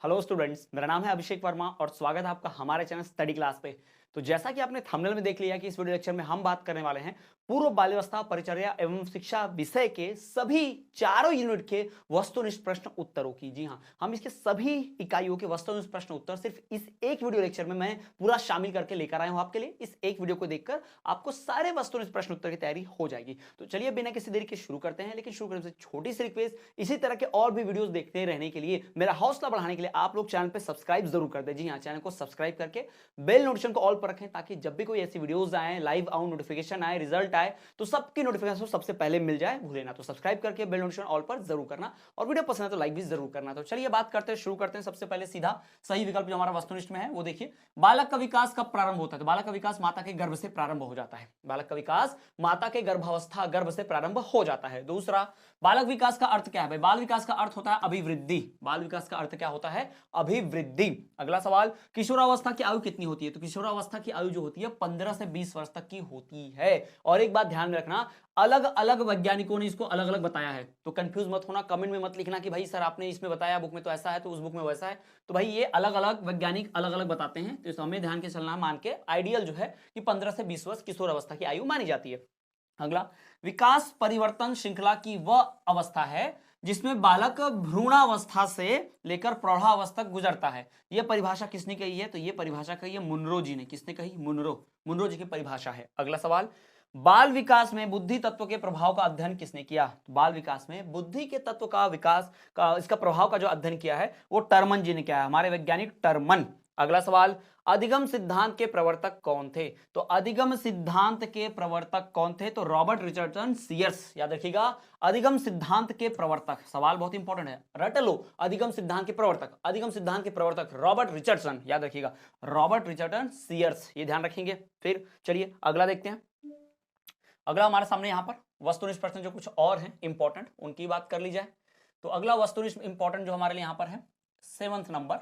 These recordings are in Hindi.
हेलो स्टूडेंट्स, मेरा नाम है अभिषेक वर्मा और स्वागत है आपका हमारे चैनल स्टडी क्लास पे। तो जैसा कि आपने थंबनेल में देख लिया कि इस वीडियो लेक्चर में हम बात करने वाले हैं पूर्व बाल्यावस्था परिचर्या एवं शिक्षा विषय के सभी चारों यूनिट के वस्तुनिष्ठ प्रश्न उत्तरों की। जी हाँ, हम इसके सभी इकाइयों के वस्तुनिष्ठ प्रश्न उत्तर सिर्फ इस एक वीडियो लेक्चर में मैं पूरा शामिल करके लेकर आया हूं आपके लिए। इस एक वीडियो को देखकर आपको सारे वस्तुनिष्ठ प्रश्न उत्तर की तैयारी हो जाएगी। तो चलिए बिना किसी देरी के शुरू करते हैं, लेकिन शुरू करने से छोटी सी रिक्वेस्ट, इसी तरह के और भी वीडियोस देखते रहने के लिए, मेरा हौसला बढ़ाने के लिए आप लोग चैनल पे सब्सक्राइब जरूर कर दें। जी हाँ, चैनल को सब्सक्राइब करके बेल नोटिफिकेशन को ऑल पर रखें ताकि जब भी कोई ऐसी वीडियोस आए, लाइव आऊं, नोटिफिकेशन आए, रिजल्ट आए तो सबकी नोटिफिकेशन सबसे पहले मिल जाए। भूले ना, तो सब्सक्राइब करके बेल नोटिफिकेशन ऑल पर जरूर करना और वीडियो पसंद है तो लाइक भी जरूर करना। तो चलिए बात करते हैं, शुरू करते हैं। सबसे पहले सीधा सही विकल्प जो हमारा वस्तुनिष्ठ में है वो देखिए, बालक का विकास कब प्रारंभ होता है? तो बालक का विकास माता के गर्भ से प्रारंभ हो जाता है। बालक का विकास माता के गर्भावस्था, गर्भ से प्रारंभ हो जाता है। दूसरा, बालक विकास का अर्थ क्या है? भाई बाल विकास का अर्थ होता है अभिवृद्धि। बाल विकास का अर्थ क्या होता है? अभिवृद्धि। अगला सवाल, किशोरावस्था की आयु कितनी होती है? तो किशोरावस्था की आयु जो होती है 15 से 20 वर्ष तक की होती है। और एक बात ध्यान में रखना, अलग अलग वैज्ञानिकों ने इसको अलग अलग बताया है, तो कंफ्यूज मत होना। कमेंट में मत लिखना कि भाई सर आपने इसमें बताया, बुक में तो ऐसा है तो उस बुक में वैसा है। तो भाई ये अलग अलग वैज्ञानिक अलग अलग बताते हैं, तो इस हमें ध्यान के चलना, मान के आइडियल जो है कि 15 से 20 वर्ष किशोर अवस्था की आयु मानी जाती है। अगला, विकास परिवर्तन श्रृंखला की वह अवस्था है जिसमें बालक भ्रूणावस्था से लेकर प्रौढ़ावस्था तक गुजरता है। यह परिभाषा किसने कही है? तो यह परिभाषा कही है मुनरो जी ने। किसने कही? मुनरो जी की परिभाषा है। अगला सवाल, बाल विकास में बुद्धि तत्व के प्रभाव का अध्ययन किसने किया? तो बाल विकास में बुद्धि के तत्व का विकास का, इसका प्रभाव का जो अध्ययन किया है वो टर्मन जी ने किया है, हमारे वैज्ञानिक टर्मन। अगला सवाल, अधिगम सिद्धांत के प्रवर्तक कौन थे? तो अधिगम सिद्धांत के प्रवर्तक कौन थे? तो रॉबर्ट रिचर्डसन सीयर्स। याद रखिएगा, अधिगम सिद्धांत के प्रवर्तक, सवाल बहुत इंपॉर्टेंट है, रट लो। अधिगम सिद्धांत के प्रवर्तक, अधिगम सिद्धांत के प्रवर्तक रॉबर्ट रिचर्डसन। याद रखिएगा, रॉबर्ट रिचर्डसन सीयर्स, ये ध्यान रखेंगे। फिर चलिए अगला देखते हैं। अगला हमारे सामने यहाँ पर वस्तुनिष्ठ प्रश्न जो कुछ और हैं इंपॉर्टेंट, उनकी बात कर ली जाए। तो अगला वस्तुनिष्ठ इंपॉर्टेंट जो हमारे लिए यहाँ पर है 7वां नंबर,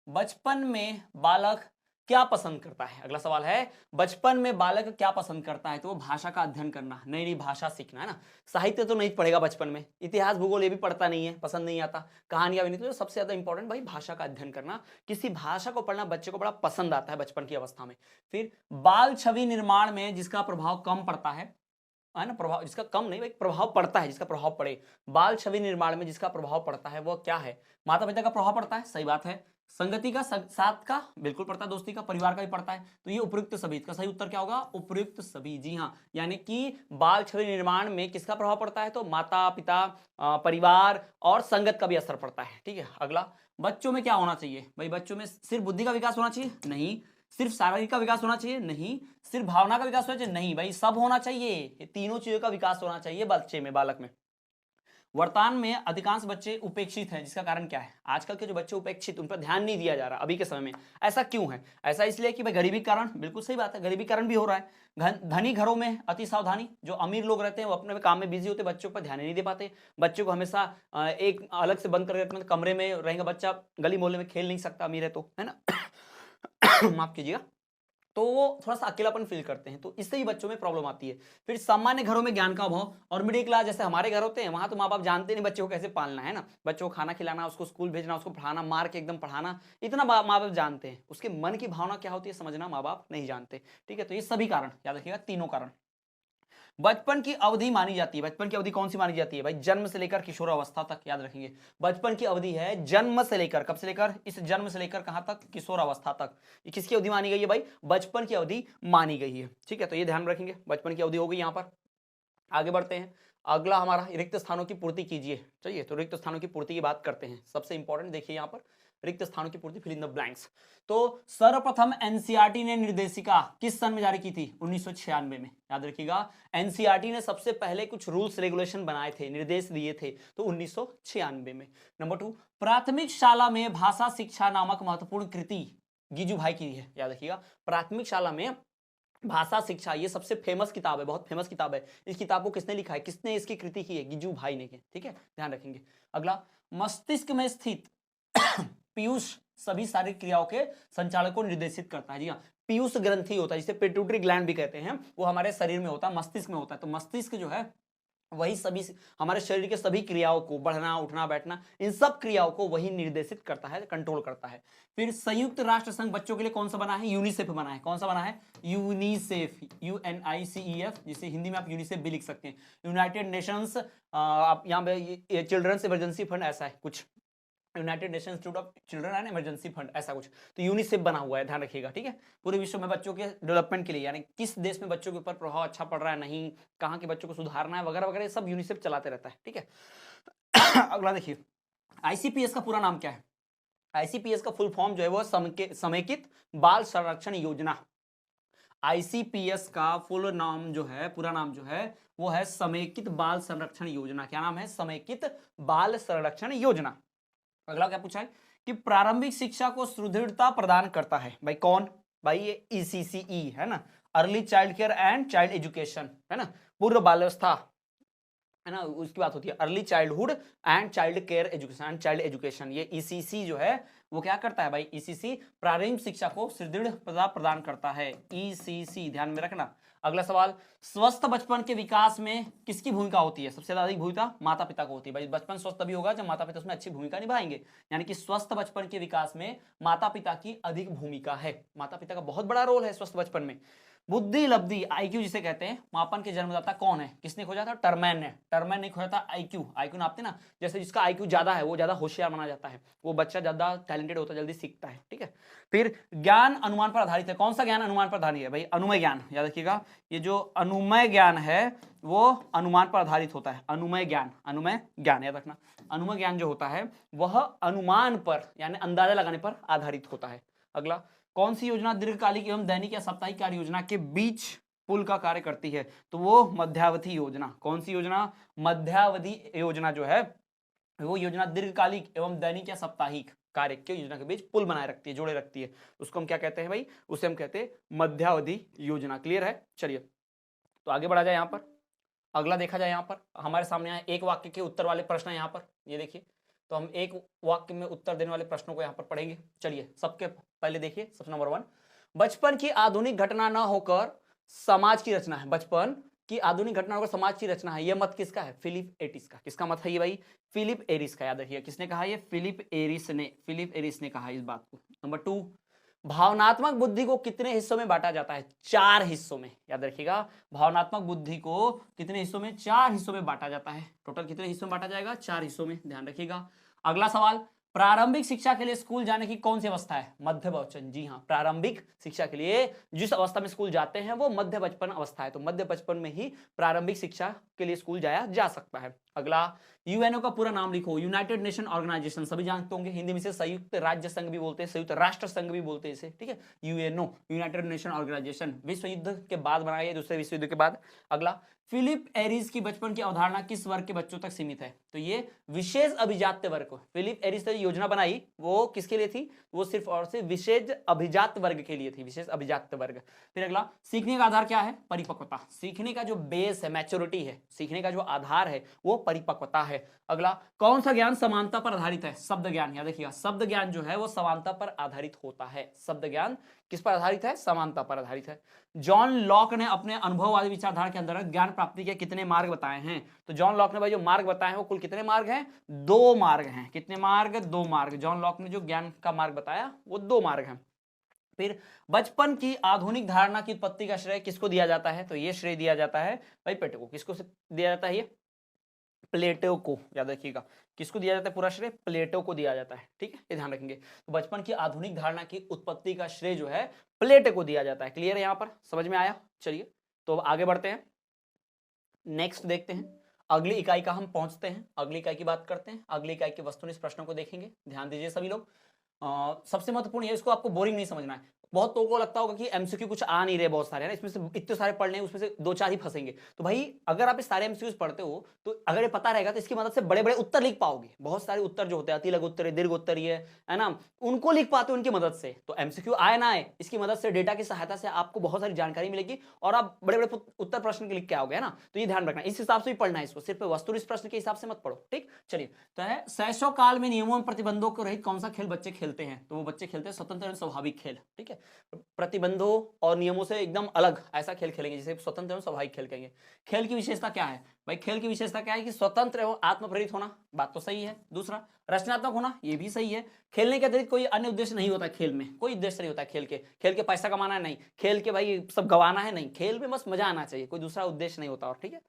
बचपन में बालक क्या पसंद करता है? अगला सवाल है, बचपन में बालक क्या पसंद करता है? तो वो भाषा का अध्ययन करना, नई नई भाषा सीखना, है ना। साहित्य तो नहीं पढ़ेगा बचपन में, इतिहास भूगोल ये भी पढ़ता नहीं है, पसंद नहीं आता, कहानियां भी नहीं। तो सबसे ज्यादा इंपॉर्टेंट भाई भाषा का अध्ययन करना, किसी भाषा को पढ़ना बच्चे को बड़ा पसंद आता है बचपन की अवस्था में। फिर बाल छवि निर्माण में जिसका प्रभाव कम पड़ता है ना, प्रभाव जिसका कम नहीं भाई, प्रभाव पड़ता है, जिसका प्रभाव पड़े, बाल छवि निर्माण में जिसका प्रभाव पड़ता है वो क्या है? माता पिता का प्रभाव पड़ता है, सही बात है। संगति का, साथ का बिल्कुल पड़ता है, दोस्ती का, परिवार का भी पड़ता है। तो ये उपयुक्त सभी, इसका सही उत्तर क्या होगा? उपयुक्त सभी। जी हाँ, यानी कि बाल छवि निर्माण में किसका प्रभाव पड़ता है? तो माता पिता, परिवार और संगत का भी असर पड़ता है। ठीक है। अगला, बच्चों में क्या होना चाहिए? भाई बच्चों में सिर्फ बुद्धि का विकास होना चाहिए? नहीं। सिर्फ शारीरिक का विकास होना चाहिए? नहीं। सिर्फ भावना का विकास होना चाहिए? नहीं भाई, सब होना चाहिए, ये तीनों चीजों का विकास होना चाहिए बच्चे में, बालक में। वर्तमान में अधिकांश बच्चे उपेक्षित हैं, जिसका कारण क्या है? आजकल के जो बच्चे उपेक्षित, उन पर ध्यान नहीं दिया जा रहा अभी के समय में। ऐसा क्यों है? ऐसा इसलिए कि भाई गरीबी के कारण, बिल्कुल सही बात है, गरीबी के कारण भी हो रहा है। धनी घरों में अति सावधानी, जो अमीर लोग रहते हैं वो अपने काम में बिजी होते, बच्चों पर ध्यान ही नहीं दे पाते। बच्चों को हमेशा एक अलग से बंद करके रखना, कमरे में रहेगा बच्चा, गली मोहल्ले में खेल नहीं सकता अमीर है तो, है ना। माफ कीजिएगा। तो वो थोड़ा सा अकेलापन फील करते हैं, तो इससे ही बच्चों में प्रॉब्लम आती है। फिर सामान्य घरों में ज्ञान का अभाव, और मिडिल क्लास जैसे हमारे घर होते हैं वहां तो माँ बाप जानते नहीं बच्चों को कैसे पालना है ना, बच्चों को खाना खिलाना, उसको स्कूल भेजना, उसको पढ़ाना, मार के एकदम पढ़ाना, इतना माँ बाप जानते हैं, उसके मन की भावना क्या होती है समझना माँ बाप नहीं जानते। ठीक है, तो ये सभी कारण याद रखिएगा, तीनों कारण। बचपन की अवधि मानी जाती है, बचपन की अवधि कौन सी मानी जाती है? भाई जन्म से लेकर किशोर अवस्था तक, याद रखेंगे। बचपन की अवधि है जन्म से लेकर, कब से लेकर? इस जन्म से लेकर कहां तक? किशोर अवस्था तक। ये किसकी अवधि मानी गई है? भाई बचपन की अवधि मानी गई है। ठीक है, तो ये ध्यान रखेंगे, बचपन की अवधि हो गई। यहां पर आगे बढ़ते हैं। अगला हमारा, रिक्त स्थानों की पूर्ति कीजिए। चलिए, तो रिक्त स्थानों की पूर्ति की बात करते हैं। सबसे इंपॉर्टेंट देखिए यहां पर, रिक्त स्थानों की पूर्ति, फिल इन द ब्लैंक्स। तो सर्वप्रथम एनसीईआरटी ने निर्देशिका किस सन में जारी की थी? 1996 में। याद रखिएगा, एनसीईआरटी ने सबसे पहले कुछ रूल्स रेगुलेशन बनाए थे, निर्देश दिए थे, तो 1996 में। नंबर 2, प्राथमिक शाला में भाषा शिक्षा नामक महत्वपूर्ण कृति गिजुभाई की है। याद रखिएगा, प्राथमिक शाला में भाषा शिक्षा, ये सबसे फेमस किताब है, बहुत फेमस किताब है। इस किताब को किसने लिखा है, किसने इसकी कृति की है? गिजू भाई ने की। ठीक है, ध्यान रखेंगे। अगला, मस्तिष्क में स्थित पीयूष सभी शारीरिक क्रियाओं के संचालन को निर्देशित करता है। जी हाँ, पीयूष ग्रंथि होता है, जिसे पिट्यूटरी ग्लैंड भी कहते हैं, वो हमारे शरीर में होता है, मस्तिष्क में होता है। तो मस्तिष्क जो है वही सभी हमारे शरीर के सभी क्रियाओं को, बढ़ना, उठना, बैठना, इन सब क्रियाओं को वही निर्देशित करता है, कंट्रोल करता है। फिर संयुक्त राष्ट्र संघ बच्चों के लिए कौन सा बना है? यूनिसेफ बना है। कौन सा बना है? यूनिसेफ, UNICEF, जिसे हिंदी में आप यूनिसेफ भी लिख सकते हैं। यूनाइटेड नेशंस, आप यहाँ पे चिल्ड्रंस इमरजेंसी फंड ऐसा है कुछ, United nation institute of children and emergency fund ऐसा कुछ, तो यूनिसेफ बना हुआ है, ध्यान रखिएगा, ठीक है। पूरे विश्व में बच्चों के डेवलपमेंट के लिए, यानी किस देश में बच्चों के ऊपर प्रभाव अच्छा पड़ रहा है, नहीं, कहाँ के बच्चों को सुधारना है वगैरह वगैरह, सब यूनिसेफ चलाते रहता है, ठीक है। अगला देखिए, ICPS का पूरा नाम क्या है? ICPS का फुल फॉर्म जो है वो समेकित बाल संरक्षण योजना। ICPS का फुल नाम जो है, पूरा नाम जो है वो है समेकित बाल संरक्षण योजना। क्या नाम है? समेकित बाल संरक्षण योजना। अगला क्या पूछा है कि प्रारंभिक शिक्षा को सुदृढ़ता प्रदान करता है। भाई कौन? भाई ये ECCE है ना, early child care and child education, है ना, पूर्व बाल्यावस्था, है ना, उसकी बात होती है, early childhood and child care education and child education. ये ECC जो है वो क्या करता है भाई? ECC प्रारंभिक शिक्षा को सुदृढ़ता प्रदान करता है, ECC, ध्यान में रखना। अगला सवाल, स्वस्थ बचपन के विकास में किसकी भूमिका होती है? सबसे ज्यादा अधिक भूमिका माता पिता को होती है। भाई बचपन स्वस्थ तभी होगा जब माता पिता उसमें अच्छी भूमिका निभाएंगे, यानी कि स्वस्थ बचपन के विकास में माता पिता की अधिक भूमिका है। माता पिता का बहुत बड़ा रोल है स्वस्थ बचपन में। बुद्धि लब्धि, IQ जिसे कहते हैं, मापन के जन्मदाता कौन है? किसने खोजा था? टर्मैन ने। टर्मैन ने खोजा था IQ नापते ना, जैसे जिसका IQ ज्यादा है वो ज्यादा होशियार माना जाता है, वो बच्चा ज्यादा टैलेंटेड होता है, जल्दी सीखता है, ठीक है। फिर ज्ञान अनुमान पर आधारित है। कौन सा ज्ञान अनुमान पर आधारित है? भाई अनुमय ज्ञान, याद रखिएगा, ये जो अनुमय ज्ञान है वो अनुमान पर आधारित होता है। अनुमय ज्ञान याद रखना। अनुमय ज्ञान जो होता है वह अनुमान पर, यानी अंदाजा लगाने पर आधारित होता है। अगला, कौन सी योजना दीर्घकालिक एवं दैनिक या साप्ताहिक कार्य योजना के बीच पुल का कार्य करती है? तो वो मध्यावधि योजना। कौन सी योजना? मध्यावधि योजना जो है वो योजना दीर्घकालिक एवं दैनिक या साप्ताहिक कार्य के योजना के बीच पुल बनाए रखती है, जोड़े रखती है। उसको हम क्या कहते हैं भाई? उसे हम कहते हैं मध्यावधि योजना। क्लियर है? चलिए तो आगे बढ़ा जाए। यहाँ पर अगला देखा जाए, यहाँ पर हमारे सामने एक वाक्य के उत्तर वाले प्रश्न है। यहाँ पर ये देखिए, तो हम एक वाक्य में उत्तर देने वाले प्रश्नों को यहाँ पर पढ़ेंगे। चलिए सबके पहले देखिए, सबसे नंबर 1, बचपन की आधुनिक घटना न होकर समाज की रचना है। बचपन की आधुनिक घटना होकर समाज की रचना है, यह मत किसका है? फिलिप एरिस का। किसका मत है ये भाई? फिलिप एरिस का। याद रखिए, किसने कहा? ये फिलिप एरिस ने कहा इस बात को। नंबर 2, भावनात्मक बुद्धि को कितने हिस्सों में बांटा जाता है? 4 हिस्सों में। याद रखिएगा, भावनात्मक बुद्धि को कितने हिस्सों में? 4 हिस्सों में बांटा जाता है। टोटल कितने हिस्सों में बांटा जाएगा? 4 हिस्सों में, ध्यान रखिएगा। अगला सवाल, प्रारंभिक शिक्षा के लिए स्कूल जाने की कौन सी अवस्था है? मध्य बचपन। जी हाँ, प्रारंभिक शिक्षा के लिए जिस अवस्था में स्कूल जाते हैं वो मध्य बचपन अवस्था है, तो मध्य बचपन में ही प्रारंभिक शिक्षा के लिए स्कूल जाया जा सकता है। अगला, यूएनओ का पूरा नाम लिखो। यूनाइटेड नेशन ऑर्गेनाइजेशन, सभी जानते होंगे, हिंदी में से संयुक्त राज्य संघ भी बोलते हैं, संयुक्त राष्ट्र संघ भी बोलते हैं इसे, ठीक है। यूएनओ, यूनाइटेड नेशन ऑर्गेनाइजेशन, विश्व युद्ध के बाद बनाया गया, दूसरे विश्व युद्ध के बाद। अगला, फिलिप एरिस की बचपन की अवधारणा किस वर्ग के बच्चों तक सीमित है? तो ये विशेष अभिजात्य वर्ग को, फिलिप एरिस ने योजना बनाई वो किसके लिए थी? वो सिर्फ और सिर्फ विशेष अभिजात वर्ग के लिए थी, विशेष अभिजात वर्ग। फिर अगला, सीखने का आधार क्या है? परिपक्वता। सीखने का जो बेस है, मैच्योरिटी है, सीखने का जो आधार है वो परिपक्वता है। अगला, कौन सा ज्ञान समानता पर आधारित है? शब्द ज्ञान। याद रखिएगा, शब्द ज्ञान जो है वो समानता पर आधारित होता है। शब्द ज्ञान किस पर आधारित है? समानता पर आधारित है। जॉन लॉक ने अपने अनुभववादी विचारधारा के अंतर्गत ज्ञान प्राप्ति के कितने मार्ग बताए हैं? तो जॉन लॉक ने भाई जो मार्ग बताए हैं वो कुल कितने मार्ग हैं? 2 मार्ग हैं। कितने मार्ग? 2 मार्ग। जॉन लॉक ने जो ज्ञान का मार्ग बताया वो 2 मार्ग हैं। फिर बचपन की आधुनिक धारणा की उत्पत्ति का श्रेय किसको दिया जाता है? तो ये श्रेय दिया जाता है भाई प्लेटो को। किसको दिया जाता है? ये प्लेटो को। याद रखिएगा, किसको दिया जाता है पूरा श्रेय? प्लेटो को दिया जाता है, ठीक है, ये ध्यान रखेंगे। तो बचपन की आधुनिक धारणा की उत्पत्ति का श्रेय जो है प्लेटो को दिया जाता है। क्लियर है? यहाँ पर समझ में आया? चलिए तो आगे बढ़ते हैं, नेक्स्ट देखते हैं। अगली इकाई का हम पहुंचते हैं, अगली इकाई की बात करते हैं। अगली इकाई के वस्तुनिष्ठ प्रश्नों को देखेंगे, ध्यान दीजिए सभी लोग। सबसे महत्वपूर्ण है, इसको आपको बोरिंग नहीं समझना है। बहुत लोगों को लगता होगा कि एमसीक्यू कुछ आ नहीं रहे, बहुत सारे है ना, इसमें से इतने सारे पढ़ने हैं, उसमें से 2-4 ही फंसेंगे। तो भाई अगर आप इस सारे एमसीक्यूज पढ़ते हो तो अगर ये पता रहेगा तो इसकी मदद से बड़े बड़े उत्तर लिख पाओगे। बहुत सारे उत्तर जो होते हैं, अति लघु उत्तर, दीर्घ उत्तर, है ना, उनको लिख पाते हो उनकी मदद से। तो एमसीक्यू आए ना आए, इसकी मदद से, डेटा की सहायता से आपको बहुत सारी जानकारी मिलेगी और आप बड़े बड़े उत्तर प्रश्न के लिख के आओगे, है ना। तो ये ध्यान रखना, इस हिसाब से भी पढ़ना है इसको, सिर्फ वस्तुनिष्ठ प्रश्न के हिसाब से मत पढ़ो, ठीक। चलिए, तो है शैशव काल में नियमों और प्रतिबंधों को रहित कौन सा खेल बच्चे खेलते हैं? तो वो बच्चे खेलते हैं स्वतंत्र और स्वाभाविक खेल, ठीक है। प्रतिबंधों और नियमों से एकदम अलग ऐसा खेल खेलेंगे जिसे स्वतंत्र एवं स्वाभाविक खेल कहेंगे। खेल की विशेषता क्या है भाई? खेल की विशेषता क्या है कि स्वतंत्र एवं आत्मप्रेरित होना, बात तो सही है। दूसरा, रचनात्मक होना, ये भी सही है। खेलने के अतिरिक्त कोई अन्य उद्देश्य नहीं होता खेल में, कोई उद्देश्य नहीं होता खेल के पैसा कमाना है नहीं, खेल के भाई सब गवाना है नहीं, खेल में बस मजा आना चाहिए, कोई दूसरा उद्देश्य नहीं होता। और ठीक है,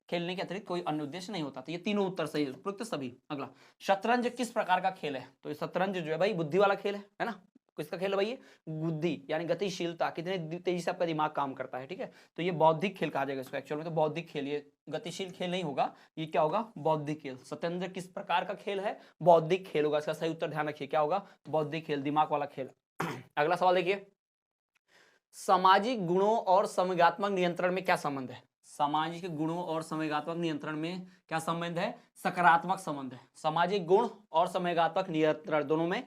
खेलने के अतिरिक्त कोई अन्य उद्देश्य नहीं होता। तो ये तीनों उत्तर सही है, उपयुक्त सभी। अगला, शतरंज किस प्रकार का खेल है? तो ये शतरंज जो है भाई बुद्धि वाला खेल है ना। किसका खेल है भाई? ये बुद्धि यानी गतिशीलता, कितने तेजी से आपका दिमाग काम करता है। ठीक है, तो ये बौद्धिक खेल कहा जाएगा इसको एक्चुअल में। तो बौद्धिक खेल, ये गतिशील खेल नहीं होगा, ये क्या होगा? बौद्धिक खेल। शतरंज किस प्रकार का खेल है? बौद्धिक खेल होगा। इसका सही उत्तर ध्यान रखिए, क्या होगा? बौद्धिक खेल, दिमाग वाला खेल। अगला सवाल देखिए, सामाजिक गुणों और संवेगात्मक नियंत्रण में क्या संबंध है? सामाजिक गुणों और संवेगात्मक नियंत्रण में क्या संबंध है? सकारात्मक संबंध है। सामाजिक गुण और संवेगात्मक नियंत्रण दोनों में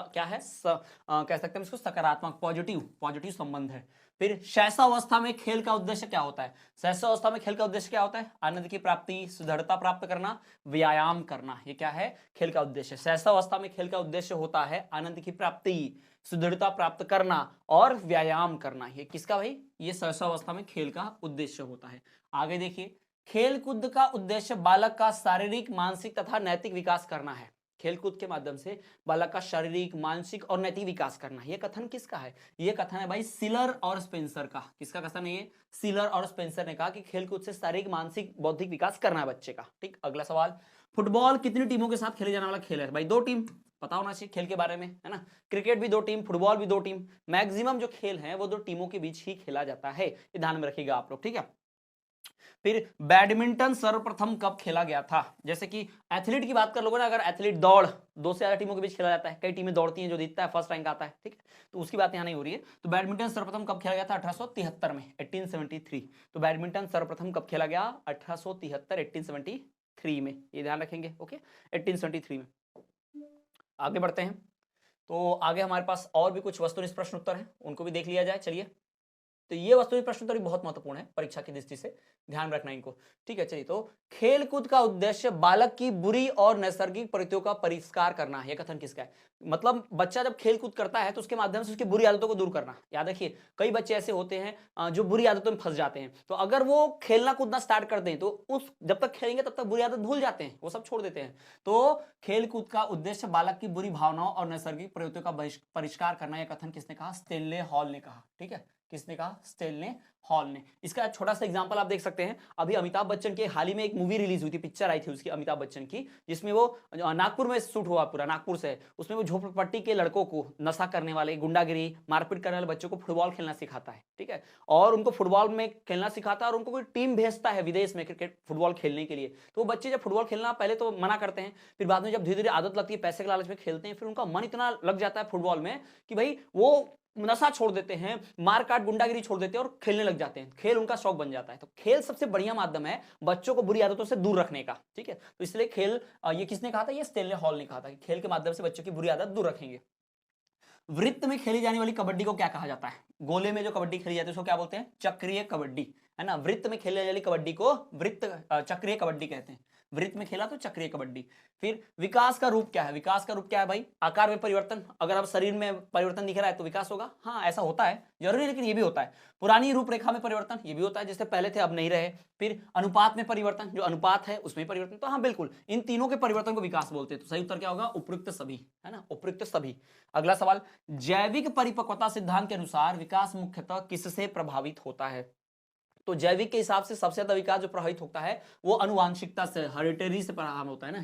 क्या है? कह सकते हैं इसको सकारात्मक, पॉजिटिव संबंध है। फिर शैशवावस्था में खेल का उद्देश्य क्या होता है? शैशवावस्था में खेल का उद्देश्य क्या होता है? आनंद की प्राप्ति, सुदृढ़ता प्राप्त करना, व्यायाम करना। ये क्या है? खेल का उद्देश्य। शैशवावस्था में खेल का उद्देश्य होता है आनंद की प्राप्ति, सुदृढ़ता प्राप्त करना और व्यायाम करना। ये किसका भाई? ये शैशवावस्था में खेल का उद्देश्य होता है। आगे देखिए, खेल कूद का उद्देश्य बालक का शारीरिक, मानसिक तथा नैतिक विकास करना है। खेलकूद के माध्यम से बालक का शारीरिक, मानसिक और नैतिक विकास करना है। यह कथन किसका है? यह कथन है भाई सिलर और स्पेंसर का। किसका कथन है ये? सिलर और स्पेंसर ने कहा कि खेलकूद से शारीरिक, मानसिक, बौद्धिक विकास करना है बच्चे का। ठीक, अगला सवाल, फुटबॉल कितनी टीमों के साथ खेले जाने वाला खेल है? भाई 2 टीम, पता होना चाहिए खेल के बारे में, है ना। क्रिकेट भी 2 टीम, फुटबॉल भी 2 टीम। मैक्सिमम जो खेल है वो 2 टीमों के बीच ही खेला जाता है, ये ध्यान में रखिएगा आप लोग। ठीक है, फिर बैडमिंटन सर्वप्रथम कब खेला गया था? जैसे कि एथलीट की बात कर लोगे ना, अगर एथलीट दौड़ 2 से ज्यादा टीमों के बीच खेला जाता है, कई टीमें दौड़ती हैं, जो जीतता है फर्स्ट रैंक आता है। ठीक है, तो उसकी बात यहाँ नहीं हो रही है। तो बैडमिंटन सर्वप्रथम कब खेला गया था? 1873 में, 1873। तो बैडमिंटन सर्वप्रथम कब खेला गया? 1873, 1873 में, ये ध्यान रखेंगे। ओके, 1873 में। आगे बढ़ते हैं, तो आगे हमारे पास और भी कुछ वस्तुनिष्ठ प्रश्न उत्तर हैं, उनको भी देख लिया जाए। चलिए, तो ये वस्तुनिष्ठ प्रश्न उत्तर भी बहुत महत्वपूर्ण है परीक्षा की दृष्टि से, ध्यान रखना इनको। ठीक है, चलिए, तो खेल कूद का उद्देश्य बालक की बुरी और नैसर्गिक प्रवृत्तियों का परिष्कार करना है। यह कथन किसका है? मतलब बच्चा जब खेल कूद करता है तो उसके माध्यम से उसकी बुरी आदतों को दूर करना। याद रखिए, कई बच्चे ऐसे होते हैं जो बुरी आदतों में फंस जाते हैं, तो अगर वो खेलना कूदना स्टार्ट कर दें तो उस जब तक खेलेंगे तब तक बुरी आदत भूल जाते हैं, वो सब छोड़ देते हैं। तो खेल कूद का उद्देश्य बालक की बुरी भावनाओं और नैसर्गिक प्रवृत्तियों का परिष्कार करना। यह कथन किसने कहा? स्टेनले हॉल ने कहा। ठीक है, किसने कहा? स्टेनले हॉल ने। इसका छोटा सा एग्जांपल आप देख सकते हैं, अभी अमिताभ बच्चन के हाल ही में एक मूवी रिलीज हुई थी, पिक्चर आई थी उसकी अमिताभ बच्चन की, जिसमें वो नागपुर में शूट हुआ, पूरा नागपुर से। उसमें वो झोपड़पट्टी के लड़कों को, नशा करने वाले, गुंडागिरी, मारपीट करने वाले बच्चों को फुटबॉल खेलना सिखाता है। ठीक है, और उनको फुटबॉल में खेलना सिखाता है और उनको कोई टीम भेजता है विदेश में क्रिकेट फुटबॉल खेलने के लिए। तो वो बच्चे जब फुटबॉल खेलना पहले तो मना करते हैं, फिर बाद में जब धीरे धीरे आदत लगती है, पैसे के लालच में खेलते हैं, फिर उनका मन इतना लग जाता है फुटबॉल में कि भाई वो नशा छोड़ देते हैं, मार काट गुंडागिरी छोड़ देते हैं और खेलने लग जाते हैं। खेल उनका शौक बन जाता है। तो खेल सबसे बढ़िया माध्यम है बच्चों को बुरी आदतों से दूर रखने का। ठीक है, तो इसलिए खेल, ये किसने कहा था? ये स्टेनले हॉल ने कहा था कि खेल के माध्यम से बच्चों की बुरी आदत दूर रखेंगे। वृत्त में खेली जाने वाली कबड्डी को क्या कहा जाता है? गोले में जो कबड्डी खेली जाती है उसको क्या बोलते हैं? चक्रीय कबड्डी, है ना। वृत्त में खेलने वाली कबड्डी को वृत्त चक्रीय कबड्डी कहते हैं। वृत्त में खेला तो चक्रीय कबड्डी। फिर विकास का रूप क्या है? विकास का रूप क्या है भाई? आकार में परिवर्तन। अगर अब शरीर में परिवर्तन दिख रहा है तो विकास होगा। हाँ, ऐसा होता है, जरूरी, लेकिन ये भी होता है। पुरानी रूपरेखा में परिवर्तन, ये भी होता है, जैसे पहले थे अब नहीं रहे। फिर अनुपात में परिवर्तन, जो अनुपात है उसमें परिवर्तन। तो हाँ बिल्कुल, इन तीनों के परिवर्तन को विकास बोलते हैं। तो सही उत्तर क्या होगा? उपयुक्त सभी, है ना, उपयुक्त सभी। अगला सवाल, जैविक परिपक्वता सिद्धांत के अनुसार विकास मुख्यतः किससे प्रभावित होता है? तो जैविक के हिसाब से सबसे ज्यादा विकास जो प्रभावित होता है वो अनुवांशिकता से, हेरिडिटरी से प्रभावित होता है ना।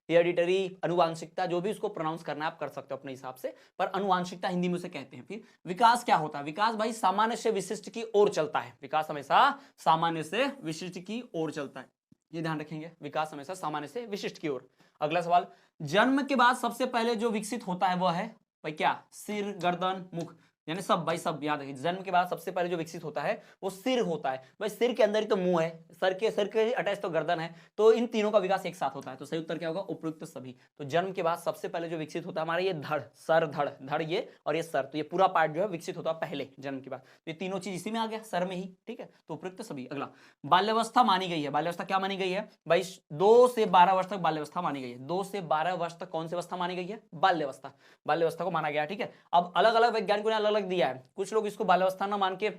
हेरिडिटरी अनुवांशिकता, जो भी उसको प्रोनाउंस करना है आप कर सकते हो अपने हिसाब से, पर अनुवांशिकता हिंदी में उसे कहते हैं। फिर विकास क्या होता है? विकास भाई सामान्य से विशिष्ट की ओर चलता है। विकास हमेशा सामान्य से विशिष्ट की ओर चलता है, ये ध्यान रखेंगे। विकास हमेशा सामान्य से विशिष्ट की ओर। अगला सवाल, जन्म के बाद सबसे पहले जो विकसित होता है वह है भाई क्या? सिर, गर्दन, मुख, यानी सब भाई सब याद रखिए। जन्म के बाद सबसे पहले जो विकसित होता है वो सिर होता है। भाई सिर के अंदर ही तो मुंह है, सर के अटैच तो गर्दन है, तो इन तीनों का विकास एक साथ होता है। तो सही उत्तर क्या होगा? उपयुक्त सभी। तो जन्म के बाद सबसे पहले जो विकसित होता है हमारा ये धड़, सर, धड़ ये और ये सर, तो ये पूरा पार्ट जो है विकसित होता है पहले जन्म के बाद। तो ये तीनों चीज इसी में आ गया, सर में ही। ठीक है, तो उपयुक्त सभी। अगला, बाल्यावस्था मानी गई है। बाल्यावस्था क्या मानी गई है भाई? 2 से 12 वर्ष तक बाल्यावस्था मानी गई है। 2 से 12 वर्ष तक कौन सी अवस्था मानी गई है? बाल्यावस्था। बाल्यावस्था को माना गया। ठीक है, अब अलग अलग वैज्ञानिकों ने अलग अलग दिया है। कुछ लोग इसको बाल्यावस्था ना मान के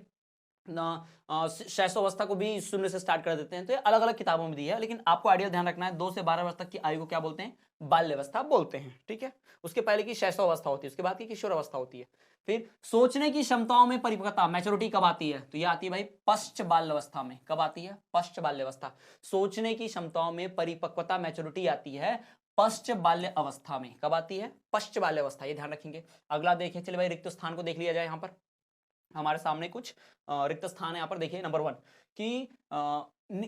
शैशवावस्था को भी शून्य से स्टार्ट कर देते हैं। तो ये अलग अलग किताबों में दी है, लेकिन आपको आइडिया ध्यान रखना है 2 से 12 वर्ष तक की आयु को क्या बोलते हैं? बाल्यावस्था बोलते हैं। ठीक है, उसके पहले की शैशवावस्था होती है, उसके बाद की किशोरावस्था होती है। फिर सोचने की क्षमताओं में परिपक्वता, मैच्योरिटी कब आती है? तो ये आती है भाई पश्च बाल्यावस्था में। कब आती है? पश्च बाल्यावस्था। सोचने की क्षमताओं में परिपक्वता, मैच्योरिटी आती है पश्च बाल्य अवस्था में। कब आती है? पश्च बाल्य अवस्था, ये ध्यान रखेंगे। अगला देखिए, चलिए भाई रिक्त स्थान को देख लिया जाए। यहाँ पर हमारे सामने कुछ रिक्त स्थान है। यहाँ पर देखिए नंबर 1 कि